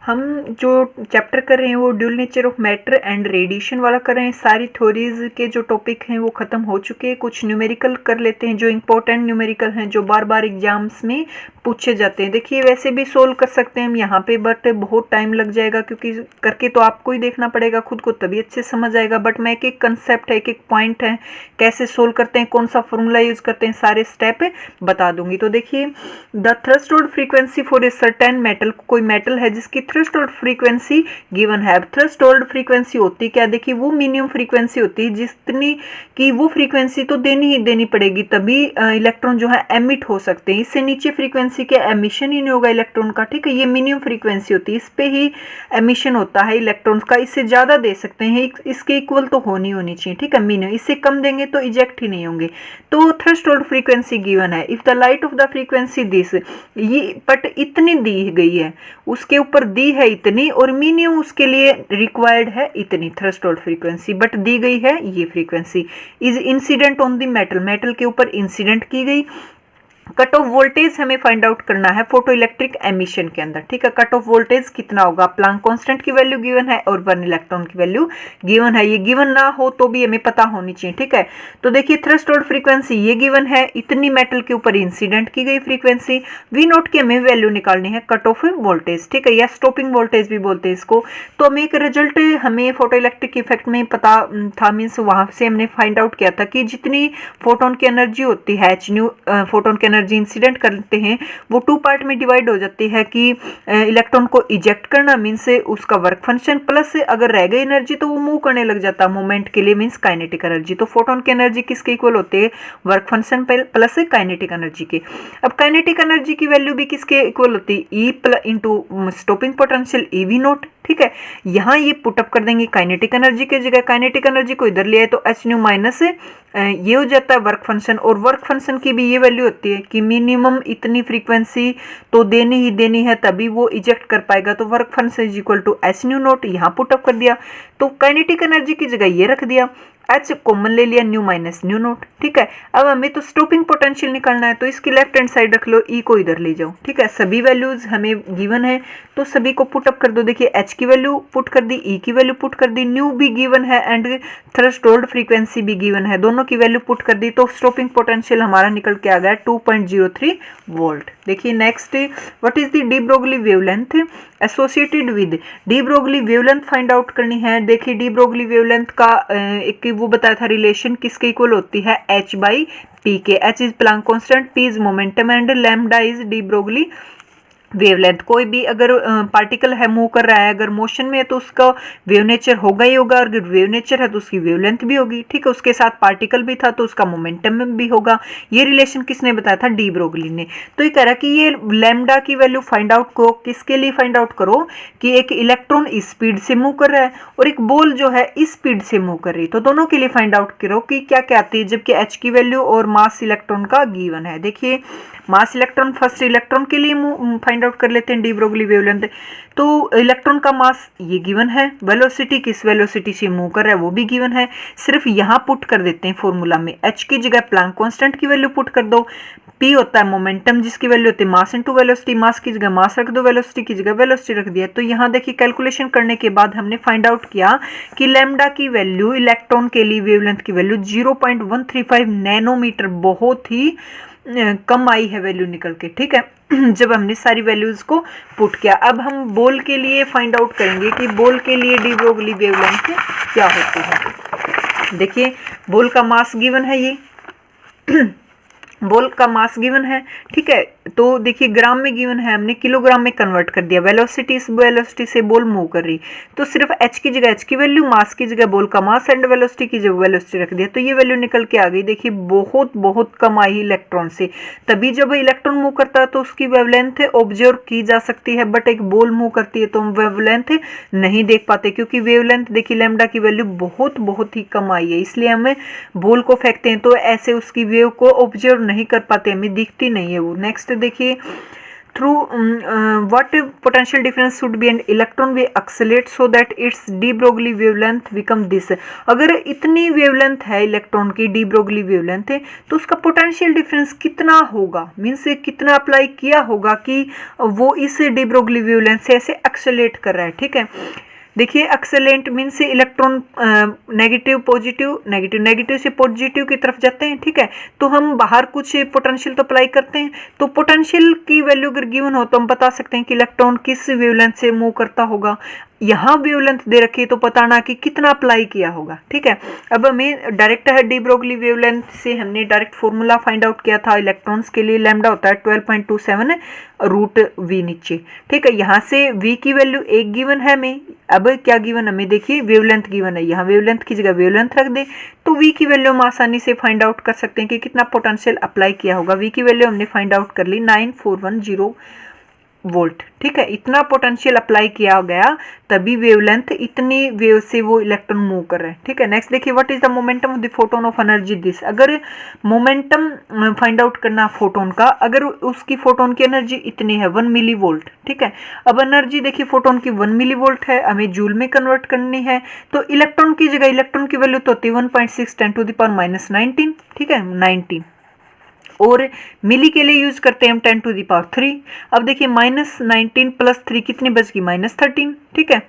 हम जो चैप्टर कर रहे हैं वो dual nature of matter and radiation वाला कर रहे हैं। सारी थ्योरीज के जो टॉपिक हैं वो ख़त्म हो चुके हैं। कुछ न्यूमेरिकल कर लेते हैं जो इंपॉर्टेंट न्यूमेरिकल हैं, जो बार बार एग्जाम्स में पूछे जाते हैं। देखिए वैसे भी सोल्व कर सकते हैं हम यहाँ पे, बट बहुत टाइम लग जाएगा क्योंकि करके तो आपको ही देखना पड़ेगा खुद को, तभी अच्छे समझ आएगा। बट मैं एक एक कंसेप्ट है, एक एक पॉइंट है, कैसे सोल्व करते हैं, कौन सा फॉर्मूला यूज करते हैं, सारे स्टेप बता दूंगी। तो देखिए the threshold frequency for a certain metal, कोई मेटल है जिसकी थ्रेशोल्ड फ्रीक्वेंसी गिवन है। थ्रेशोल्ड फ्रीक्वेंसी होती क्या? देखिए वो मिनिमम फ्रीक्वेंसी होती है जितनी कि वो फ्रीक्वेंसी तो देनी ही देनी पड़ेगी, तभी इलेक्ट्रॉन जो है एमिट हो सकते हैं। इससे नीचे फ्रीक्वेंसी के एमिशन ही नहीं होगा इलेक्ट्रॉन का। ठीक है, ये मिनिमम फ्रीक्वेंसी होती है, इस पे ही एमिशन होता है इलेक्ट्रॉन्स का। इससे ज्यादा दे सकते हैं, इसके इक्वल तो होनी चाहिए। ठीक है, मिनिमम, इससे कम देंगे तो इजेक्ट ही नहीं होंगे। तो थ्रेशोल्ड फ्रीक्वेंसी गिवन है। If the light of the frequency this, ये बट इतनी दी गई है, उसके ऊपर दी है इतनी, और मिनिमम उसके लिए रिक्वायर्ड है इतनी थ्रेशोल्ड फ्रीक्वेंसी, बट दी गई है ये frequency. Is incident on the metal, metal के ऊपर इंसिडेंट की गई। कट ऑफ वोल्टेज हमें फाइंड आउट करना है फोटो इलेक्ट्रिक एमिशन के अंदर। ठीक है, कट ऑफ वोल्टेज कितना होगा? प्लांक कांस्टेंट की वैल्यू गिवन है और 1 इलेक्ट्रॉन की वैल्यू गिवन है। ये गिवन ना हो तो भी हमें पता होनी चाहिए। ठीक है, तो देखिए थ्रेशोल्ड फ्रीक्वेंसी ये गिवन है, इतनी मेटल के ऊपर इंसिडेंट की गई फ्रीक्वेंसी। वी नोट की हमें वैल्यू निकालनी है कट ऑफ वोल्टेज। ठीक है, या स्टॉपिंग वोल्टेज भी बोलते हैं इसको। तो हमें एक रिजल्ट हमें फोटो इलेक्ट्रिक इफेक्ट में पता था, मीन्स वहां से हमने फाइंड आउट किया था कि जितनी फोटोन की एनर्जी होती है h, फोटोन की एनर्जी इंसिडेंट करते हैं वो 2 पार्ट में डिवाइड हो जाती है कि इलेक्ट्रॉन को इजेक्ट करना मीन्स उसका वर्क फंक्शन, प्लस अगर रह गई एनर्जी तो वो मूव करने लग जाता मोमेंट के लिए मीन्स काइनेटिक एनर्जी। तो फोटोन की एनर्जी किसके इक्वल होते हैं, work function plus kinetic energy के। अब काइनेटिक एनर्जी की वैल्यू भी किसके इक्वल होती है, E into stopping potential EV not. ठीक है, यहाँ ये पुटअप कर देंगे काइनेटिक एनर्जी के जगह, काइनेटिक एनर्जी को इधर ले आए तो एच न्यू माइनस ये हो जाता है वर्क फंक्शन, और वर्क फंक्शन की भी ये वैल्यू होती है कि मिनिमम इतनी फ्रीक्वेंसी तो देनी ही देनी है तभी वो इजेक्ट कर पाएगा। तो work function is equal to h nu naught, यहाँ पुटअप कर दिया तो काइनेटिक एनर्जी की जगह ये रख दिया, एच कॉमन ले लिया, न्यू माइनस न्यू नॉट। ठीक है, अब हमें तो स्टॉपिंग पोटेंशियल निकालना है तो इसकी लेफ्ट हैंड साइड रख लो, ई को इधर ले जाओ। ठीक है, सभी वैल्यूज हमें गिवन है तो सभी को पुटअप कर दो। देखिए एच की वैल्यू पुट कर दी, ई की वैल्यू पुट कर दी, न्यू भी गिवन है एंड थ्रेशोल्ड फ्रीक्वेंसी भी गिवन है, दोनों की वैल्यू पुट कर दी तो स्टॉपिंग पोटेंशियल हमारा निकल के आ गया 2.03 वोल्ट। देखिए next, what is the de Broglie wavelength associated with, de Broglie wavelength find out करनी है। देखिए डी ब्रोगली वेवलेंथ का एक वो बताया था रिलेशन किसके इक्वल होती है, h बाई p के। h is Planck constant, p is momentum and lambda is de Broglie wavelength. कोई भी अगर पार्टिकल है मूव कर रहा है, अगर मोशन में है तो उसका वेव नेचर होगा ही होगा, और अगर वेव नेचर है तो उसकी वेवलेंथ भी होगी। ठीक है, उसके साथ पार्टिकल भी था तो उसका मोमेंटम भी होगा। ये रिलेशन किसने बताया था, डी ब्रोगली ने। तो ये कह रहा है कि ये लैम्डा की वैल्यू फाइंड आउट करो, किसके लिए फाइंड आउट करो कि एक इलेक्ट्रॉन इस स्पीड से मूव कर रहा है और एक बॉल जो है इस स्पीड से मूव कर रही है, तो दोनों के लिए फाइंड आउट करो कि क्या क्या आती है, जबकि एच की वैल्यू और मास इलेक्ट्रॉन का गिवन है। देखिए मास इलेक्ट्रॉन फर्स्ट इलेक्ट्रॉन के लिए फाइंड आउट कर लेते हैं डी ब्रोगली वेवलेंथ। तो इलेक्ट्रॉन का मास ये गिवन है, वेलोसिटी किस वेलोसिटी से मूव कर रहा है वो भी गिवन है, सिर्फ यहाँ पुट कर देते हैं फॉर्मूला में, एच की जगह प्लांक कांस्टेंट की वैल्यू पुट कर दो, पी होता है मोमेंटम जिसकी वैल्यू होती है मास इनटू वेलोसिटी, मास की जगह मास रख दो, वेलोसिटी की जगह वेलोसिटी रख दिया। तो यहाँ देखिए कैलकुलेशन करने के बाद हमने फाइंड आउट किया कि लैम्डा की वैल्यू इलेक्ट्रॉन के लिए वेवलेंथ की वैल्यू 0.135 नैनोमीटर, बहुत ही कम आई है वैल्यू निकल के। ठीक है, जब हमने सारी वैल्यूज को पुट किया। अब हम बॉल के लिए फाइंड आउट करेंगे कि बॉल के लिए डी ब्रोगली वेवलेंथ क्या होती है। देखिए बॉल का मास गिवन है, ये बॉल का मास गिवन है। ठीक है, तो देखिए ग्राम में गिवन है, हमने किलोग्राम में कन्वर्ट कर दिया। वेलोसिटी, इस वेलोसिटी से बॉल मूव कर रही, तो सिर्फ h की जगह h की वैल्यू, मास की जगह बॉल का मास एंड वेलोसिटी की जगह वेलोसिटी रख दिया, तो ये वैल्यू निकल के आ गई। देखिए बहुत बहुत कम आई इलेक्ट्रॉन से, तभी जब इलेक्ट्रॉन मूव करता है तो उसकी वेवलेंथ ऑब्जर्व की जा सकती है, बट एक बॉल मूव करती है तो हम वेवलेंथ नहीं देख पाते, क्योंकि वेवलेंथ देखिए लैम्डा की वैल्यू बहुत बहुत ही कम आई है, इसलिए हमें बॉल को फेंकते हैं तो ऐसे उसकी वेव को ऑब्जर्व नहीं कर पाते, हमें दिखती नहीं है वो। नेक्स्ट देखिए, through what potential difference should be and electron way accelerate so that it's de Broglie wavelength become this. अगर इतनी वेवलेंथ है इलेक्ट्रॉन की, डी ब्रोगली वेवलेंथ है, तो उसका पोटेंशियल डिफरेंस कितना होगा, मीन्स कितना अप्लाई किया होगा कि वो इस डी ब्रोगली वेवलेंथ से ऐसे एक्सेलरेट कर रहा है। ठीक है, देखिए excellent means electron negative positive, negative negative से पॉजिटिव की तरफ जाते हैं। ठीक है, तो हम बाहर कुछ पोटेंशियल तो अप्लाई करते हैं, तो पोटेंशियल की वैल्यू अगर गिवन हो तो हम बता सकते हैं कि इलेक्ट्रॉन किस वेवलेंथ से मूव करता होगा। यहाँ वेवलेंथ दे रखी है तो पता ना कि कितना अप्लाई किया होगा। ठीक है, अब हमें डायरेक्ट है डी ब्रोगली वेवलेंथ से हमने डायरेक्ट फॉर्मूला फाइंड आउट किया था इलेक्ट्रॉन्स के लिए, लैम्डा होता है 12.27 रूट वी नीचे। ठीक है, यहाँ से वी की वैल्यू एक गिवन है हमें, अब क्या गिवन हमें, देखिए वेवलेंथ गिवन है, यहाँ वेवलेंथ की जगह वेवलेंथ रख दे तो वी की वैल्यू हम आसानी से फाइंड आउट कर सकते हैं कि कितना पोटेंशियल अप्लाई किया होगा। वी की वैल्यू हमने फाइंड आउट कर ली 9410 वोल्ट। ठीक है, इतना पोटेंशियल अप्लाई किया गया तभी वेवलेंथ, इतनी वेव से वो इलेक्ट्रॉन मूव कर रहे हैं। ठीक है, नेक्स्ट देखिए, what is the momentum of the photon of energy this. अगर मोमेंटम फाइंड आउट करना फोटोन का, अगर उसकी फोटोन की एनर्जी इतनी है 1 मिली वोल्ट। ठीक है, अब एनर्जी देखिए फोटोन की 1 मिली वोल्ट है, हमें जूल में कन्वर्ट करनी है, तो इलेक्ट्रॉन की जगह इलेक्ट्रॉन की वैल्यू तो होती है 1.6 10⁻⁻19। ठीक है, 19, और मिली के लिए यूज करते हैं हम 10⁻3। अब देखिए -19 + 3 कितनी बच गई, -13। ठीक है,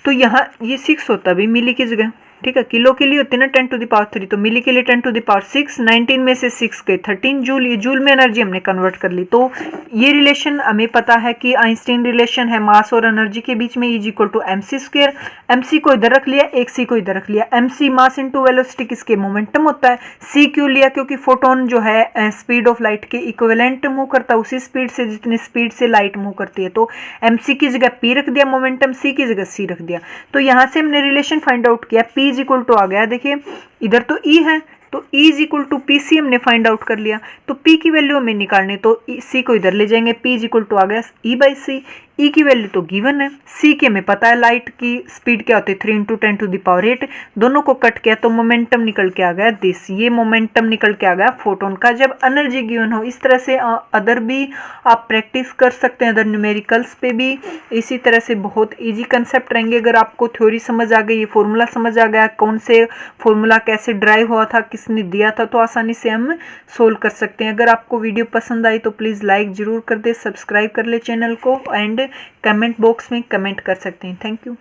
तो यहाँ ये 6 होता भी मिली की जगह। ठीक है, किलो के लिए होती है ना 10⁻³ तो मिली के लिए 10⁻6, 19 में से 6 गए 13 जूल, ये जूल में एनर्जी हमने कन्वर्ट कर ली। तो ये रिलेशन हमें पता है कि आइंस्टीन रिलेशन है मास और एनर्जी के बीच में, E=mc²। mc को इधर रख लिया, एक c को इधर रख लिया। mc मास इंटू वेलोसिटी किसके, मोमेंटम होता है। c क्यों लिया, क्योंकि फोटोन जो है स्पीड ऑफ लाइट के इक्विवेलेंट मूव करता है, उसी स्पीड से जितनी स्पीड से लाइट मूव करती है। तो mc की जगह p रख दिया, मोमेंटम c की जगह c रख दिया। तो यहां से हमने रिलेशन फाइंड आउट किया, p आ गया, देखिए इधर तो E है तो E=PC हमने फाइंड आउट कर लिया। तो P की वैल्यू हमें निकालनी, तो C को इधर ले जाएंगे, P आ गया E/C। E की वैल्यू तो गिवन है, C की हमें पता है लाइट की स्पीड क्या होती है 3 × 10⁸। दोनों को कट किया तो मोमेंटम निकल के आ गया दिस, ये मोमेंटम निकल के आ गया फोटोन का जब एनर्जी गिवन हो। इस तरह से अदर भी आप प्रैक्टिस कर सकते हैं, अदर न्यूमेरिकल्स पे भी इसी तरह से बहुत इजी कंसेप्ट रहेंगे। अगर आपको थ्योरी समझ आ गई, ये फॉर्मूला समझ आ गया, कौन से फॉर्मूला कैसे ड्राइव हुआ था, किसने दिया था, तो आसानी से हम सोल्व कर सकते हैं। अगर आपको वीडियो पसंद आई तो प्लीज़ लाइक ज़रूर कर दे, सब्सक्राइब कर ले चैनल को, एंड कमेंट बॉक्स में कमेंट कर सकते हैं। Thank you.